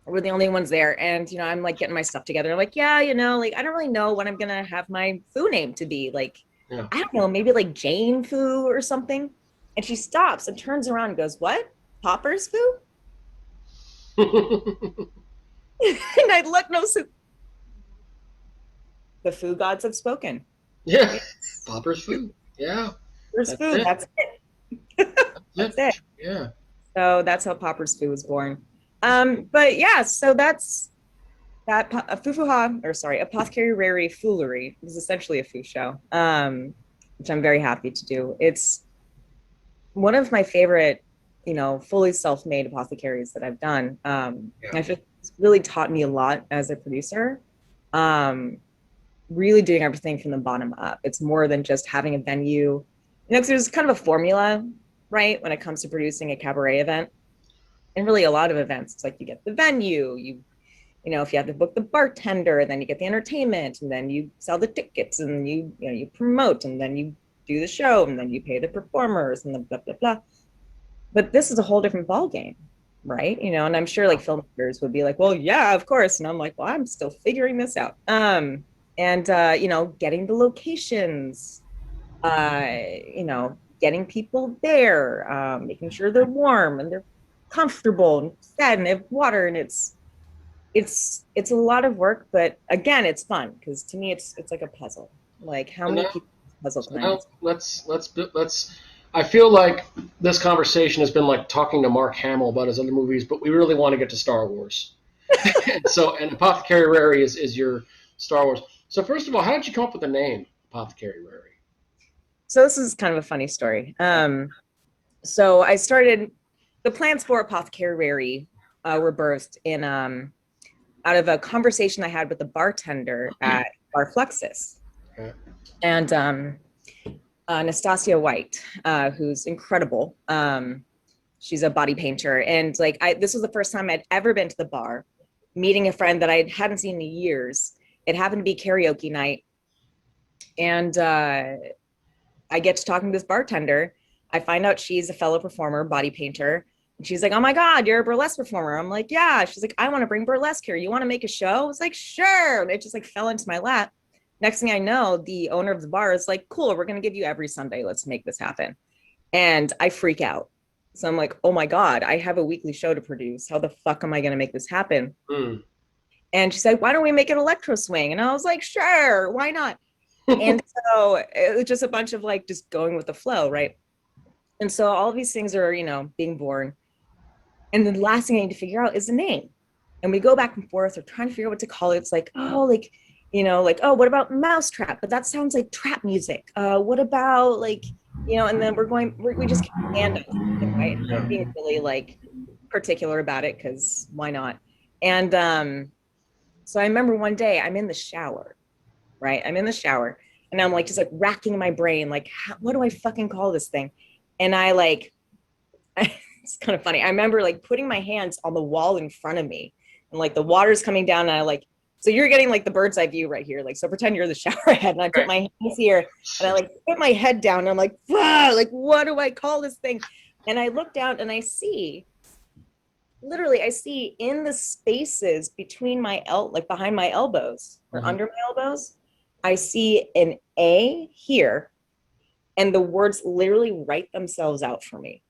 We're the only ones there. And, I'm like getting my stuff together. Like, yeah, like, I don't really know what I'm going to have my foo name to be. Like, Yeah. I don't know, maybe like Jane Foo or something. And she stops and turns around and goes, what? Poppers Foo? And I look, no, so the foo gods have spoken. Yeah. Popper's food. Yeah. There's food. It. That's it. That's it. Yeah. So that's how Popper's Foo was born. But yeah, so that's that. Apothecary Rary Foolery is essentially a foo show, which I'm very happy to do. It's one of my favorite, fully self-made apothecaries that I've done. I feel it's really taught me a lot as a producer. Really doing everything from the bottom up. It's more than just having a venue. Because there's kind of a formula, right, when it comes to producing a cabaret event. And really a lot of events, it's like you get the venue, if you have to book the bartender, then you get the entertainment, and then you sell the tickets, and you promote, and then you do the show, and then you pay the performers, and the blah, blah, blah. But this is a whole different ballgame, right? And I'm sure like filmmakers would be like, well, yeah, of course. And I'm like, well, I'm still figuring this out. And getting the locations, getting people there, making sure they're warm and they're comfortable and fed and they have water, and it's a lot of work, but again, it's fun because to me it's like a puzzle. Like how many people puzzle can I let's I feel like this conversation has been like talking to Mark Hamill about his other movies, but we really want to get to Star Wars. and Apothecary Rary is your Star Wars. So first of all, how did you come up with the name Apothecary Rary? So this is kind of a funny story. So I started the plans for Apothecary Rary were birthed in out of a conversation I had with the bartender at Bar Fluxus. Okay. And Anastasia White, who's incredible. She's a body painter. And like, this was the first time I'd ever been to the bar, meeting a friend that I hadn't seen in years. It happened to be karaoke night. And I get to talking to this bartender. I find out she's a fellow performer, body painter. And she's like, oh my God, you're a burlesque performer. I'm like, yeah. She's like, I want to bring burlesque here. You want to make a show? I was like, sure. And it just like fell into my lap. Next thing I know, the owner of the bar is like, cool, we're going to give you every Sunday. Let's make this happen. And I freak out. So I'm like, oh my God, I have a weekly show to produce. How the fuck am I going to make this happen? And she said, why don't we make an electro swing? And I was like, sure, why not? And so it was just a bunch of like, just going with the flow, right? And so all of these things are, being born. And the last thing I need to figure out is the name. And we go back and forth, or trying to figure out what to call it. It's like, oh, like, oh, what about Mousetrap? But that sounds like trap music. What about like, and then we just keep random, right? I'm being really like particular about it because why not? And so I remember one day I'm in the shower, right? I'm in the shower and I'm like, just like racking my brain, like, what do I fucking call this thing? And I like, it's kind of funny. I remember like putting my hands on the wall in front of me and like the water's coming down and I like, so you're getting like the bird's eye view right here. Like, so pretend you're the shower head and I put my hands here and I like put my head down and I'm like, like, what do I call this thing? And I look down and I see in the spaces between my like behind my elbows or under my elbows, I see an A here and the words literally write themselves out for me.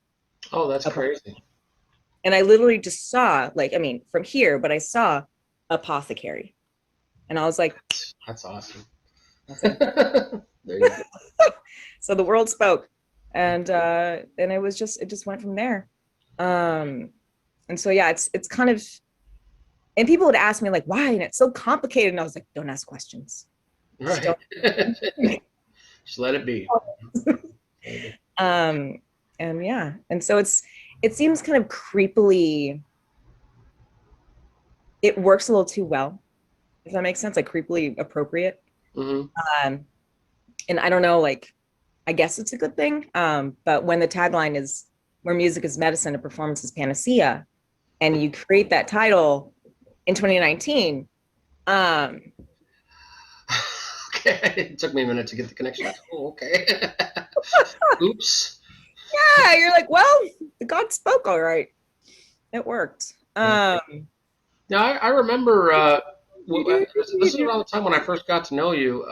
Oh, that's crazy. And I literally just saw like, I mean, from here, but I saw apothecary. And I was like, that's awesome. There you go. So the world spoke. And it just went from there. And so, yeah, it's kind of, and people would ask me like, why? And it's so complicated. And I was like, don't ask questions. Right. Just let it be. And yeah. And so it seems kind of creepily, it works a little too well. If that makes sense, like creepily appropriate. And I don't know, like, I guess it's a good thing. But when the tagline is where music is medicine and performance is panacea, and you create that title in 2019, okay. It took me a minute to get the connection. Like, oh, okay. Oops. Yeah, you're like, well, God spoke all right. It worked. Yeah. Now, I remember this is around the time when I first got to know you.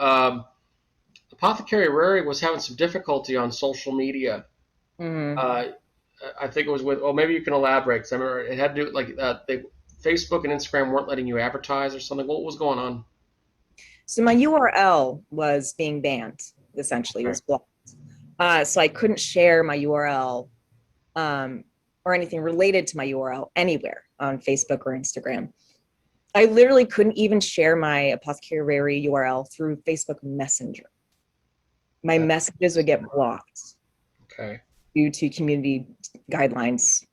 Apothecary Rary was having some difficulty on social media. Mhm. Uh, I think it was with, oh, maybe you can elaborate. 'Cause I remember it had to do like Facebook and Instagram weren't letting you advertise or something. What was going on? So my URL was being banned, essentially, it Okay. was blocked. So I couldn't share my URL or anything related to my URL anywhere on Facebook or Instagram. I literally couldn't even share my Apothecary Rary URL through Facebook Messenger. My That- messages would get blocked Okay. due to community guidelines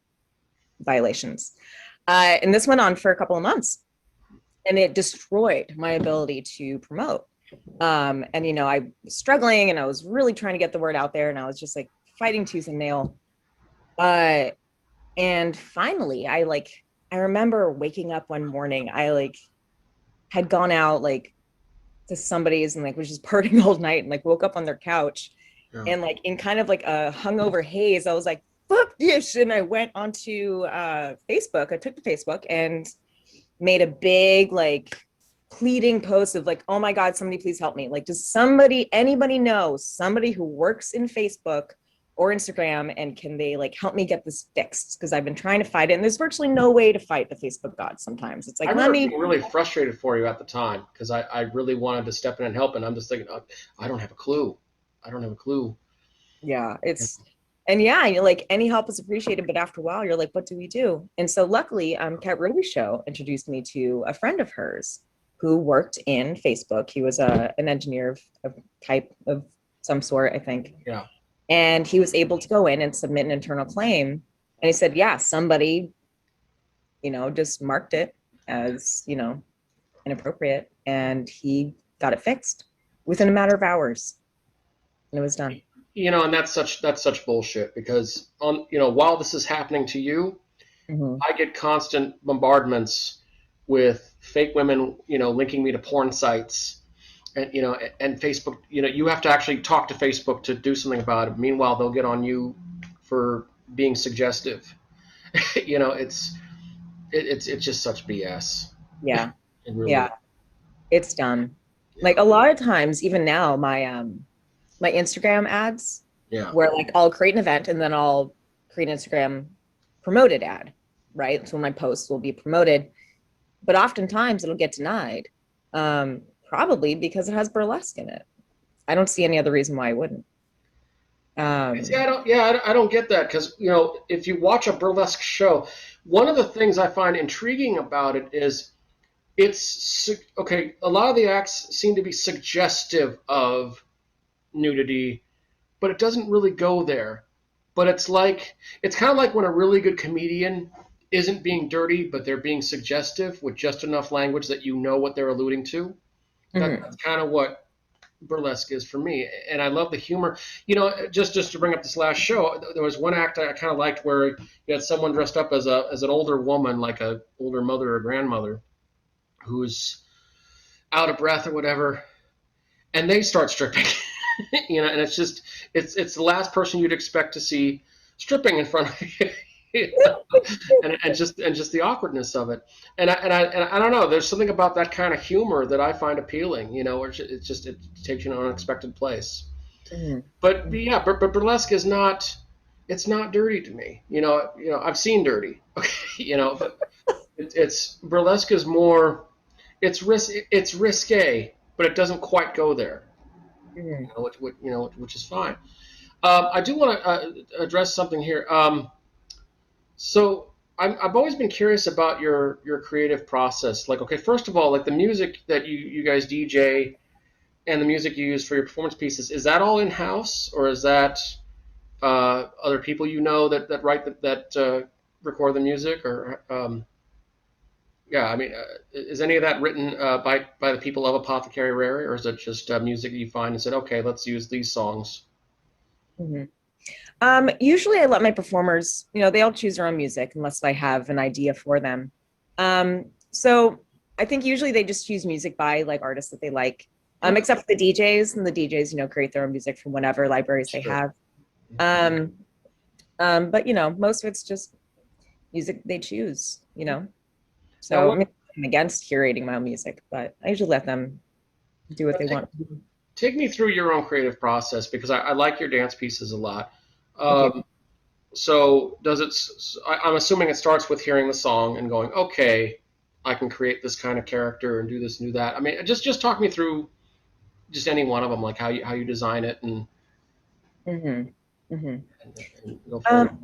violations. And this went on for a couple of months, and it destroyed my ability to promote. And I was struggling, and I was really trying to get the word out there, and I was just like fighting tooth and nail. And finally, I remember waking up one morning. I had gone out to somebody's and was just partying all night, and woke up on their couch, Yeah. and in kind of a hungover haze, I was like, fuck this. And I went onto Facebook. I took to Facebook and made a big pleading post of oh my God, somebody please help me. Does anybody know somebody who works in Facebook or Instagram, and can they help me get this fixed? Because I've been trying to fight it, and there's virtually no way to fight the Facebook gods sometimes. It's I remember being really frustrated for you at the time because I really wanted to step in and help, and I'm just thinking, oh, I don't have a clue. I don't have a clue. Yeah, and yeah, any help is appreciated, but after a while, you're like, what do we do? And so luckily, Kat Ruby's show introduced me to a friend of hers who worked in Facebook. He was an engineer of type of some sort, I think. Yeah. And he was able to go in and submit an internal claim. And he said, yeah, somebody, just marked it as, inappropriate. And he got it fixed within a matter of hours. And it was done. And that's such bullshit because while this is happening to you, Mm-hmm. I get constant bombardments with fake women, linking me to porn sites, and and Facebook. You have to actually talk to Facebook to do something about it. Meanwhile, they'll get on you for being suggestive. It's just such BS. Yeah. It really Yeah. It's done. A lot of times, even now, my Instagram ads, Yeah. where I'll create an event and then I'll create an Instagram promoted ad, right? So my posts will be promoted, but oftentimes it'll get denied, probably because it has burlesque in it. I don't see any other reason why I wouldn't. See, I don't get that because if you watch a burlesque show, one of the things I find intriguing about it is it's okay. A lot of the acts seem to be suggestive of nudity, but it doesn't really go there. But it's kind of like when a really good comedian isn't being dirty, but they're being suggestive with just enough language that you know what they're alluding to. That's kind of what burlesque is for me, and I love the humor. Just to bring up this last show, there was one act I kind of liked where you had someone dressed up as an older woman, like a older mother or grandmother, who's out of breath or whatever, and they start stripping. And it's the last person you'd expect to see stripping in front of you. And just the awkwardness of it, and I don't know. There's something about that kind of humor that I find appealing. Where it takes you to an unexpected place. But yeah, but burlesque is not. It's not dirty to me. I've seen dirty. Okay, but it's burlesque is more. It's risque, but it doesn't quite go there. Which is fine. I do want to address something here. So I've always been curious about your creative process. Okay, first of all, the music that you guys DJ and the music you use for your performance pieces, is that all in house, or is that other people that write that record the music, or yeah, I mean, is any of that written by the people of Apothecary Rary, or is it just music you find and said, okay, let's use these songs? Usually I let my performers, they all choose their own music unless I have an idea for them. So I think usually they just choose music by artists that they like. except for the DJs, and the DJs, create their own music from whatever libraries they Sure. have. But most of it's just music they choose, Now, So I'm against curating my own music, but I usually let them do what they want. take me through your own creative process, because I like your dance pieces a lot. Thank you. So does it? I'm assuming it starts with hearing the song and going, okay, I can create this kind of character and do this and do that. I mean, just talk me through just any one of them, like how you design it and, Hmm. Hmm. and go forward.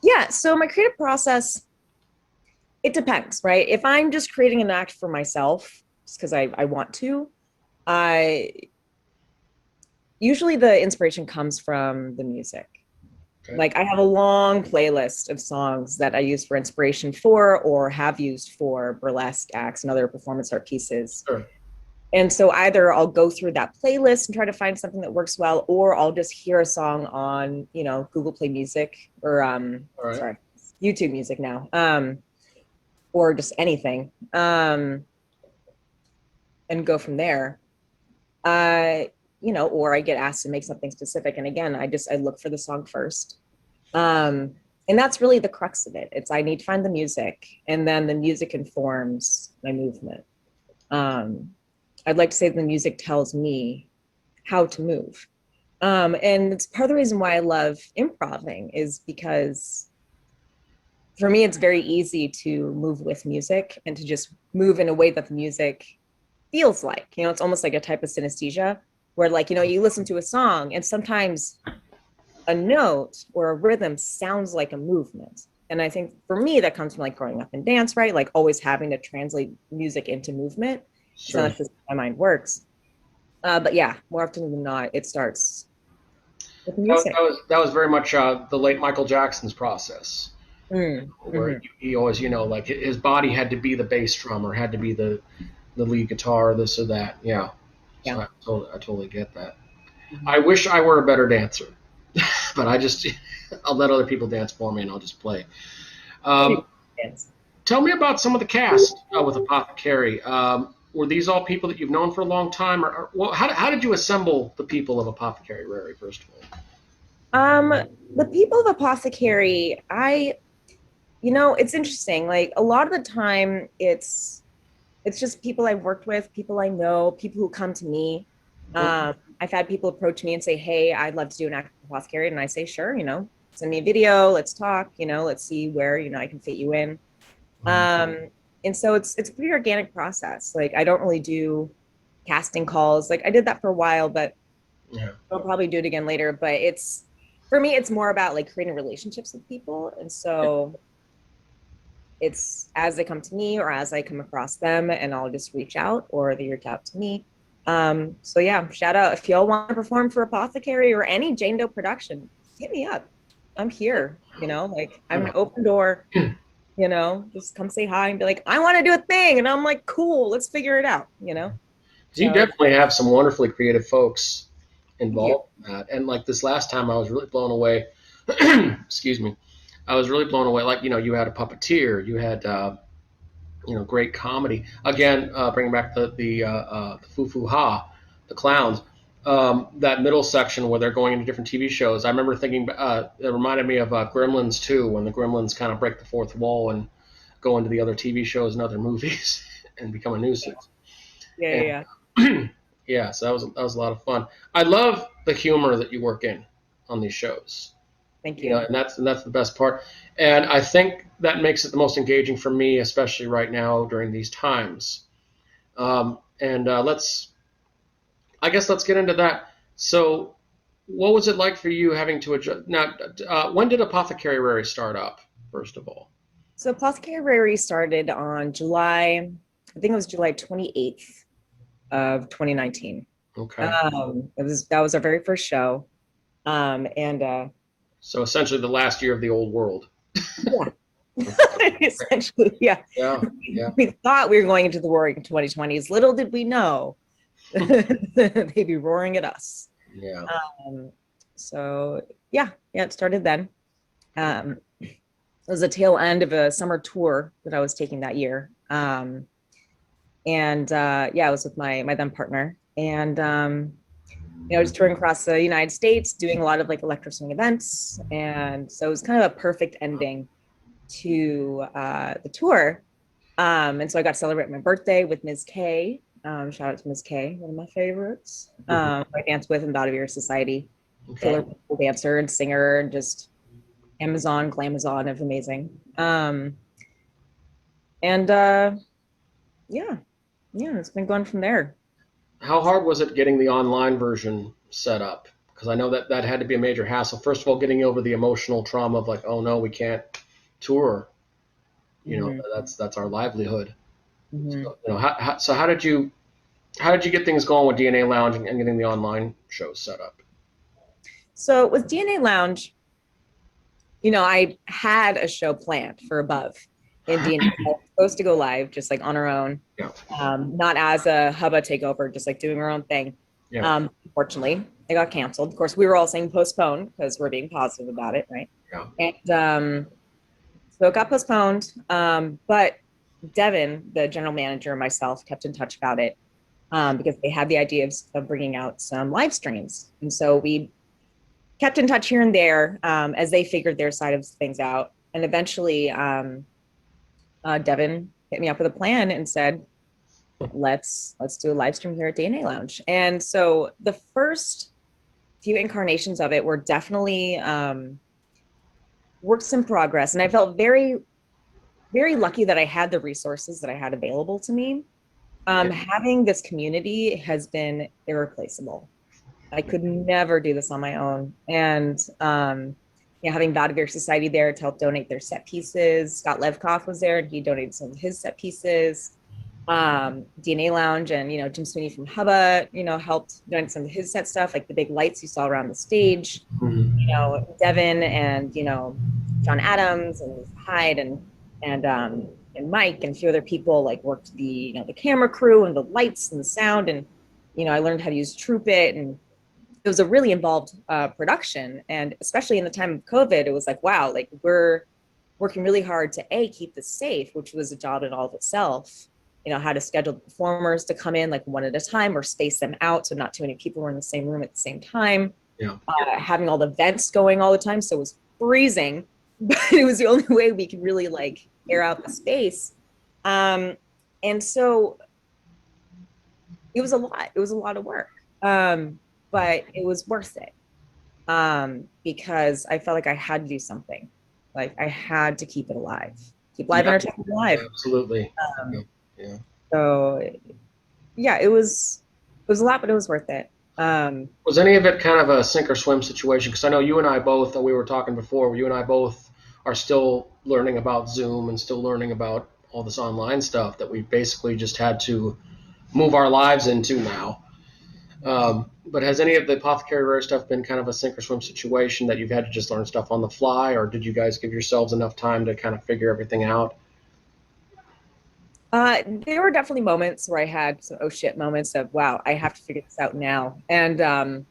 Yeah. So my creative process, it depends, right? If I'm just creating an act for myself, just because I want to, I usually the inspiration comes from the music. Okay. Like I have a long playlist of songs that I use for inspiration for or have used for burlesque acts and other performance art pieces. Sure. And so either I'll go through that playlist and try to find something that works well, or I'll just hear a song on, Google Play Music or All right. sorry, YouTube Music now. Or just anything. And go from there. Or I get asked to make something specific. And again, I look for the song first. And that's really the crux of it. It's I need to find the music, and then the music informs my movement. I'd like to say the music tells me how to move. And it's part of the reason why I love improving is because for me, it's very easy to move with music and to just move in a way that the music feels like. It's almost like a type of synesthesia where, like, you listen to a song and sometimes a note or a rhythm sounds like a movement. And I think for me, that comes from like growing up in dance, right? Like always having to translate music into movement. So that's just how my mind works. But yeah, more often than not, it starts with music. That was very much the late Michael Jackson's process, where he always, like his body had to be the bass drum or had to be the lead guitar, this or that. Yeah. So Yeah. I totally get that. I wish I were a better dancer, but I'll let other people dance for me and I'll just play. Tell me about some of the cast with Apothecary. Were these all people that you've known for a long time, or well, how did you assemble the people of Apothecary, Rary, first of all? The people of Apothecary, it's interesting. Like a lot of the time, it's just people I've worked with, people I know, people who come to me. I've had people approach me and say, "Hey, I'd love to do an act with Apothecary," and I say, "Sure, send me a video, let's talk, let's see where I can fit you in." And so it's a pretty organic process. Like I don't really do casting calls. Like I did that for a while, but Yeah. I'll probably do it again later. But for me, it's more about like creating relationships with people. And so it's as they come to me or as I come across them, and I'll just reach out or they reach out to me. So yeah, shout out if y'all want to perform for Apothecary or any Jane Dowe production, hit me up. I'm here, like I'm an open door. Just come say hi and be like, I want to do a thing. And I'm like, cool, let's figure it out, You definitely have some wonderfully creative folks involved Thank in that. And like this last time, I was really blown away. Excuse me. I was really blown away. Like, you had a puppeteer, you had, great comedy. Again, bringing back the foo ha, the clowns. That middle section where they're going into different TV shows. I remember thinking it reminded me of Gremlins 2, when the Gremlins kind of break the fourth wall and go into the other TV shows and other movies and become a nuisance. Yeah. Yeah, so that was a lot of fun. I love the humor that you work in on these shows. Thank you. And that's the best part. And I think that makes it the most engaging for me, especially right now during these times. And I guess let's get into that. So, what was it like for you having to adjust? Now, when did Apothecary Rary start up? First of all, So Apothecary started on July, I think it was July 28th of 2019. okay. That was our very first show. And So essentially, the last year of the old world. yeah. Essentially, yeah. Yeah. We thought we were going into the roaring 2020s. Little did we know they'd be roaring at us. Yeah. So yeah, it started then. It was a tail end of a summer tour that I was taking that year. And yeah, I was with my then partner, and just touring across the United States, doing a lot of like electro swing events, and so it was kind of a perfect ending to the tour. And so I got to celebrate my birthday with Ms. K. Shout out to Ms. K, one of my favorites. I danced with in Ballerinx Society, killer Okay. pole dancer and singer, and just Amazon, glamazon of amazing. And yeah, yeah, it's been going from there. How hard was it getting the online version set up? Because I know that that had to be a major hassle. First of all, getting over the emotional trauma of like, oh no, we can't tour. You know, Mhm, that's our livelihood. mhm. So, so how did you get things going with DNA Lounge and getting the online shows set up? So with DNA Lounge, I had a show planned for Above in DNA. I was supposed to go live just like on our own, Yeah, not as a hubba takeover, just like doing our own thing. yeah, Unfortunately, it got canceled. Of course, we were all saying postponed because we're being positive about it, right? yeah. And so it got postponed. But Devin, the general manager, and myself kept in touch about it because they had the idea of bringing out some live streams. And so we kept in touch here and there as they figured their side of things out. And eventually, Devin hit me up with a plan and said, let's do a live stream here at DNA Lounge. And so the first few incarnations of it were definitely works in progress. And I felt very, very lucky that I had the resources that I had available to me. Having this community has been irreplaceable. I could never do this on my own. And having Vladimir Society there to help donate their set pieces. Scott Levkoff was there and he donated some of his set pieces. DNA Lounge and Jim Sweeney from Hubba, helped donate some of his set stuff, like the big lights you saw around the stage. Mhm. Devin and John Adams and Hyde and Mike and a few other people like worked the camera crew and the lights and the sound, and I learned how to use TroopIt, and it was a really involved production. And especially in the time of COVID, it was like, wow, like we're working really hard to keep this safe, which was a job in all of itself. How to schedule the performers to come in like one at a time or space them out so not too many people were in the same room at the same time. Yeah. Having all the vents going all the time, so it was freezing, but it was the only way we could really like air out the space. And so it was a lot. It was a lot of work, but it was worth it because I felt like I had to do something. Like I had to keep it alive, keep live Yeah, entertainment alive. absolutely. Yeah, Um, yeah. so yeah, it was a lot, but it was worth it. Was any of it kind of a sink or swim situation? Because I know you and I both, and we were talking before, you and I both are still learning about Zoom and still learning about all this online stuff that we basically just had to move our lives into now. But has any of the Apothecary Rare stuff been kind of a sink or swim situation that you've had to just learn stuff on the fly, or did you guys give yourselves enough time to kind of figure everything out? there were definitely moments where I had some oh shit moments of wow, I have to figure this out now, and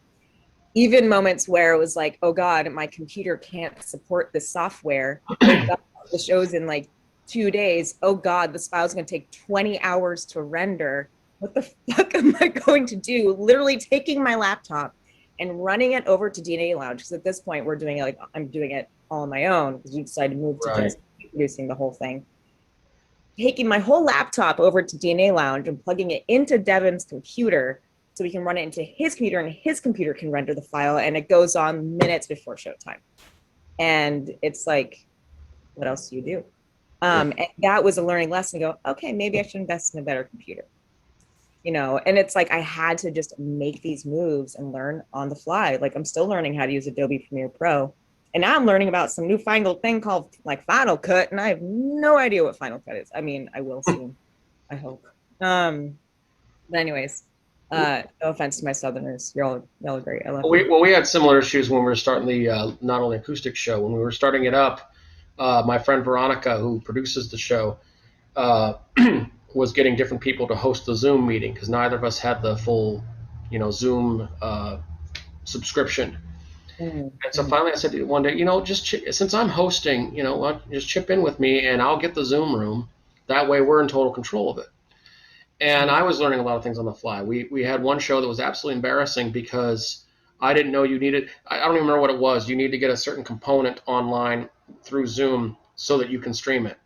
even moments where it was like, oh God, my computer can't support this software. Oh God, the show's in like 2 days. Oh God, this file's going to take 20 hours to render. What the fuck am I going to do? Literally taking my laptop and running it over to DNA Lounge. Because at this point, I'm doing it all on my own because we decided to move to Right. just producing the whole thing. Taking my whole laptop over to DNA Lounge and plugging it into Devin's computer so we can run it into his computer and his computer can render the file, and it goes on minutes before showtime. And it's like, what else do you do? And that was a learning lesson. Go, okay, maybe I should invest in a better computer. And it's like I had to just make these moves and learn on the fly. Like I'm still learning how to use Adobe Premiere Pro. And now I'm learning about some newfangled thing called like Final Cut, and I have no idea what Final Cut is. I mean, I will soon, I hope. But anyways, no offense to my Southerners, y'all are great. I love you. We had similar issues when we were starting the not only acoustic show. When we were starting it up, my friend Veronica, who produces the show, uh, was getting different people to host the Zoom meeting because neither of us had the full, Zoom subscription. And so Mm-hmm. finally, I said one day, since I'm hosting, just chip in with me, and I'll get the Zoom room. That way, we're in total control of it. And I was learning a lot of things on the fly. We had one show that was absolutely embarrassing because I didn't know you needed, I don't even remember what it was. You need to get a certain component online through Zoom so that you can stream it.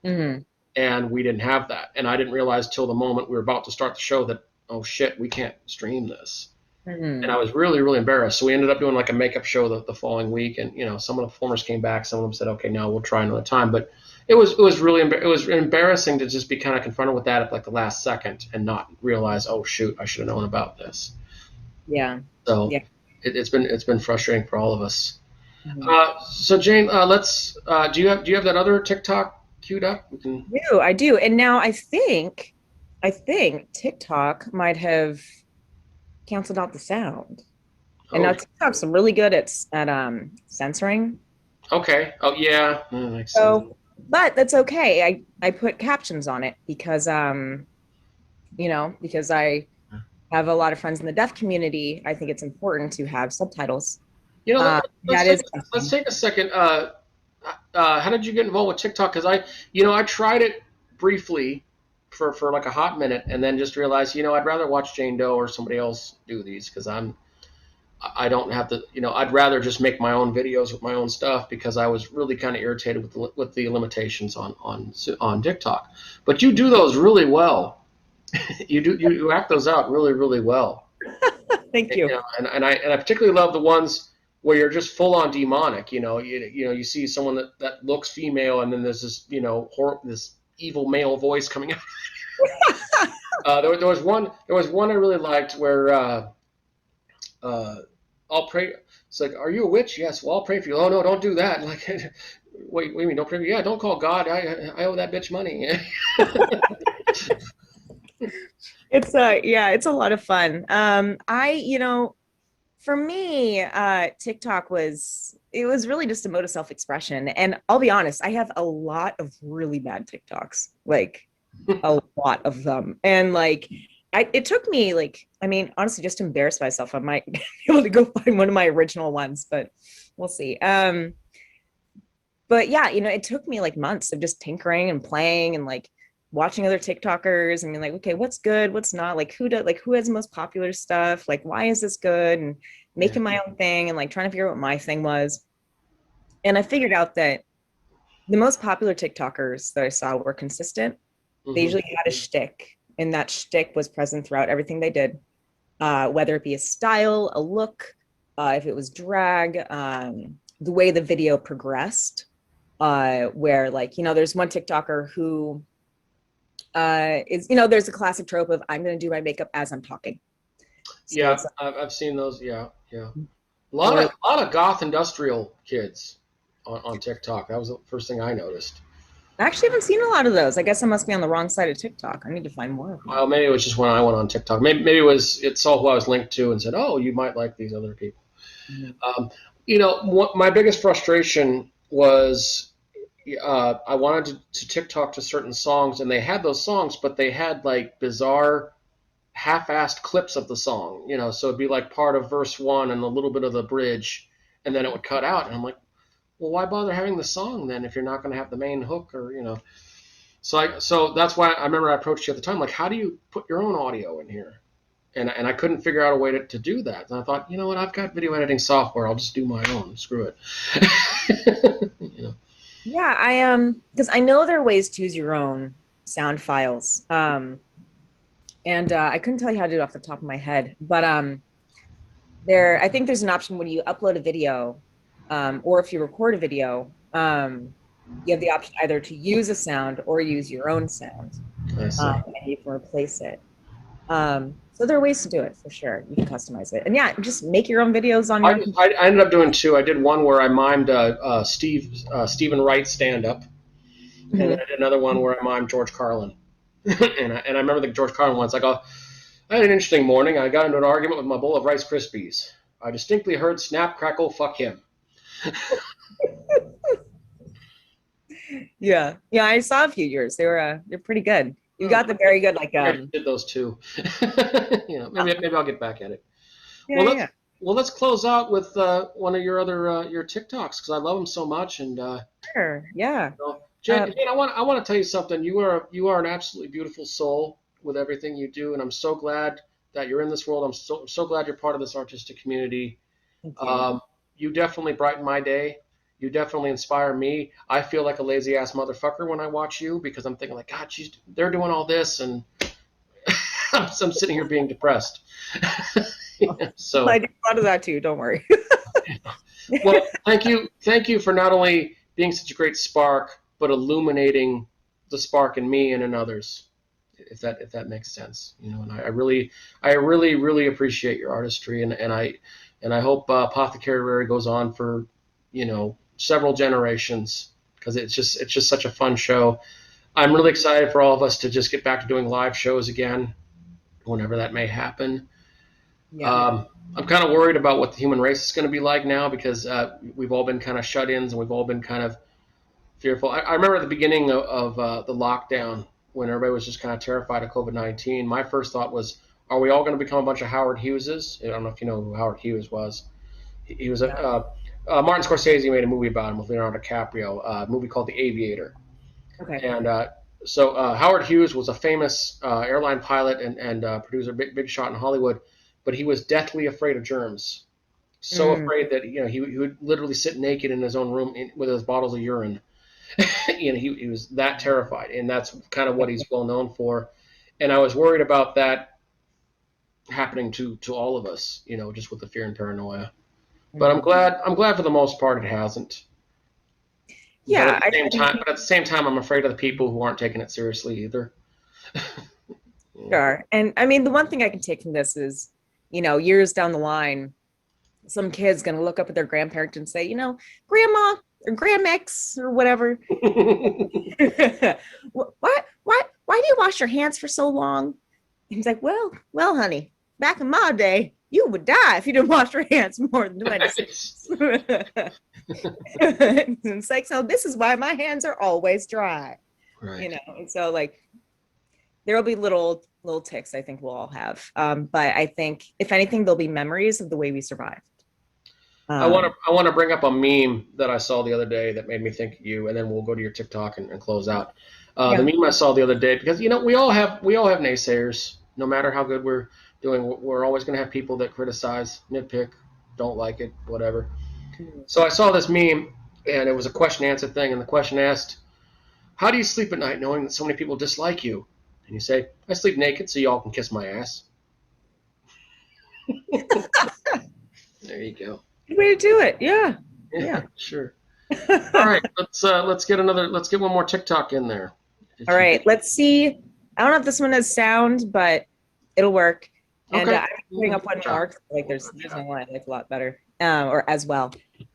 Mm-hmm. And we didn't have that. And I didn't realize till the moment we were about to start the show that, oh shit, we can't stream this. And I was really, really embarrassed. So we ended up doing like a makeup show the following week. And, you know, some of the performers came back. Some of them said, okay, now we'll try another time. But it was really, it was embarrassing to just be kind of confronted with that at like the last second and not realize, oh shoot, I should have known about this. Yeah. So Yeah. it's been frustrating for all of us. Mm-hmm. So Jane, let's, do you have that other TikTok queued up? We can. I do. And now I think TikTok might have canceled out the sound. And now Oh, TikTok's really good at censoring. okay. Oh yeah. That makes sense. So, but that's okay. I put captions on it because because I have a lot of friends in the deaf community. I think it's important to have subtitles. You know, That is let's take a second. How did you get involved with TikTok? Because I tried it briefly for like a hot minute, and then just realized, I'd rather watch Jane Doe or somebody else do these because I don't have to, I'd rather just make my own videos with my own stuff because I was really kind of irritated with the limitations on TikTok. But you do those really well. You act those out really, really well. Thank you. And I particularly love the ones where you're just full on demonic. You see someone that looks female, and then there's this this evil male voice coming out. There was one I really liked where I'll pray. It's like, are you a witch? Yes. Well, I'll pray for you. Oh no, don't do that. Like, wait, you mean don't pray for you? Yeah, don't call God. I owe that bitch money. It's it's a lot of fun. For me, TikTok was really just a mode of self-expression. And I'll be honest, I have a lot of really bad TikToks, like a lot of them. And like it took me honestly, just to embarrass myself, I might be able to go find one of my original ones, but we'll see. But yeah, it took me like months of just tinkering and playing and like watching other TikTokers and being like, okay, what's good, what's not, like who has the most popular stuff, like why is this good, and making my own thing and like trying to figure out what my thing was. And I figured out that the most popular TikTokers that I saw were consistent. They usually had a shtick, and that shtick was present throughout everything they did, whether it be a style, a look, if it was drag, the way the video progressed, where like, there's one TikToker who there's a classic trope of I'm going to do my makeup as I'm talking. So yeah, I've seen those. Yeah. A lot of goth industrial kids on TikTok. That was the first thing I noticed. I actually haven't seen a lot of those. I guess I must be on the wrong side of TikTok. I need to find more of them. Well, maybe it was just when I went on TikTok. Maybe it saw who I was linked to and said, "Oh, you might like these other people." My biggest frustration was I wanted to TikTok to certain songs, and they had those songs, but they had like bizarre, half-assed clips of the song. So it'd be like part of verse one and a little bit of the bridge, and then it would cut out, and I'm like, well, why bother having the song then if you're not going to have the main hook or. So that's why I remember I approached you at the time, like, how do you put your own audio in here? And I couldn't figure out a way to do that. And I thought, you know what, I've got video editing software. I'll just do my own. Screw it. Yeah, because I know there are ways to use your own sound files. And I couldn't tell you how to do it off the top of my head, but I think there's an option when you upload a video, or if you record a video, you have the option either to use a sound or use your own sound, and you can replace it. So there are ways to do it for sure. You can customize it, and yeah, just make your own videos on your. I ended up doing two. I did one where I mimed Stephen Wright stand up, and then I did another one where I mimed George Carlin. and I remember the George Carlin one. It's like, I had an interesting morning. I got into an argument with my bowl of Rice Krispies. I distinctly heard snap, crackle, fuck him. Yeah, I saw a few yours. They're pretty good. You got the very good like. I did those two. Maybe I'll get back at it. Yeah, let's close out with one of your other your TikToks because I love them so much. And sure, yeah. Jane, I want to tell you something. You are an absolutely beautiful soul, with everything you do, and I'm so glad that you're in this world. I'm so glad you're part of this artistic community. Thank you. You definitely brighten my day. You definitely inspire me. I feel like a lazy ass motherfucker when I watch you because I'm thinking like, God, they're doing all this, and I'm sitting here being depressed. So I do a lot of that too. Don't worry. well, thank you for not only being such a great spark, but illuminating the spark in me and in others. If that makes sense, and I really appreciate your artistry, and I hope Apothecary Rary goes on for several generations, because it's just such a fun show. I'm really excited for all of us to just get back to doing live shows again, whenever that may happen. Yeah. I'm kind of worried about what the human race is going to be like now, because we've all been kind of shut-ins, and we've all been kind of fearful. I remember at the beginning of the lockdown, when everybody was just kind of terrified of COVID-19. My first thought was, are we all going to become a bunch of Howard Hugheses? I don't know if you know who Howard Hughes was. He was Martin Scorsese made a movie about him with Leonardo DiCaprio, a movie called The Aviator. Okay. And so Howard Hughes was a famous airline pilot and producer, big shot in Hollywood, but he was deathly afraid of germs. So afraid that he would literally sit naked in his own room with his bottles of urine. He was that terrified, and that's kind of what he's well known for. And I was worried about that happening to all of us, just with the fear and paranoia. But I'm glad for the most part it hasn't. Yeah. But at the same time, I'm afraid of the people who aren't taking it seriously either. Sure. And I mean, the one thing I can take from this is, years down the line, some kid's going to look up at their grandparent and say, Grandma or Grandmax or whatever. Why do you wash your hands for so long? And he's like, well, honey, back in my day, you would die if you didn't wash your hands more than 20 seconds. It's like, so this is why my hands are always dry. Right. And so like there'll be little ticks I think we'll all have. But I think if anything, there'll be memories of the way we survived. I want to bring up a meme that I saw the other day that made me think of you, and then we'll go to your TikTok and close out. The meme I saw the other day, because we all have naysayers. No matter how good we're doing, we're always going to have people that criticize, nitpick, don't like it, whatever. So I saw this meme, and it was a question answer thing, and the question asked, "How do you sleep at night knowing that so many people dislike you?" And you say, "I sleep naked so y'all can kiss my ass." There you go. Good way to do it. Yeah. Sure. All right, let's get one more TikTok in there. All right, let's see. I don't know if this one has sound, but it'll work. And Okay. I'm bring up one more. Like there's one I like a lot better, or as well.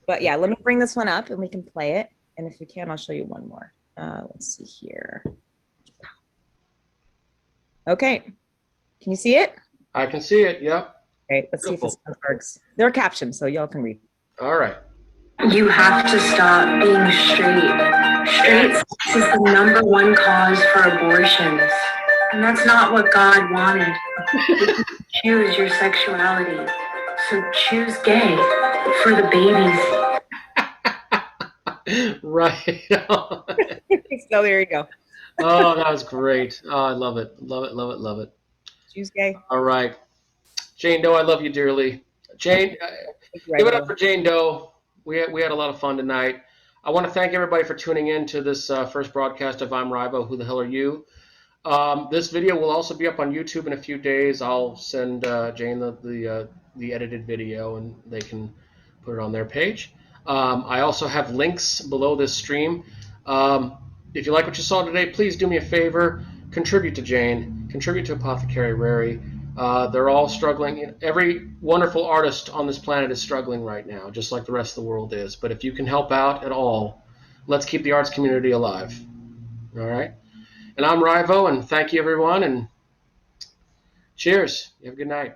But yeah, let me bring this one up and we can play it. And if we can, I'll show you one more. Let's see here. Okay, can you see it? I can see it. Yep. Okay, let's see if this one works. They're captioned, so y'all can read. All right. You have to stop being straight. Straight sex is the #1 cause for abortions. And that's not what God wanted. Choose your sexuality. So choose gay for the babies. Right. So there you go. Oh, that was great. Oh, I love it. Love it. Choose gay. All right. Jain Dowe, I love you dearly. Jane, give it up for Jain Dowe. We had a lot of fun tonight. I want to thank everybody for tuning in to this first broadcast of I'm RyVo, Who the Hell Are You? This video will also be up on YouTube in a few days. I'll send Jane the edited video, and they can put it on their page. I also have links below this stream. If you like what you saw today, please do me a favor. Contribute to Jane. Contribute to Apothecary Rary. They're all struggling. Every wonderful artist on this planet is struggling right now, just like the rest of the world is. But if you can help out at all, let's keep the arts community alive. All right? And I'm RyVo, and thank you, everyone, and cheers. You have a good night.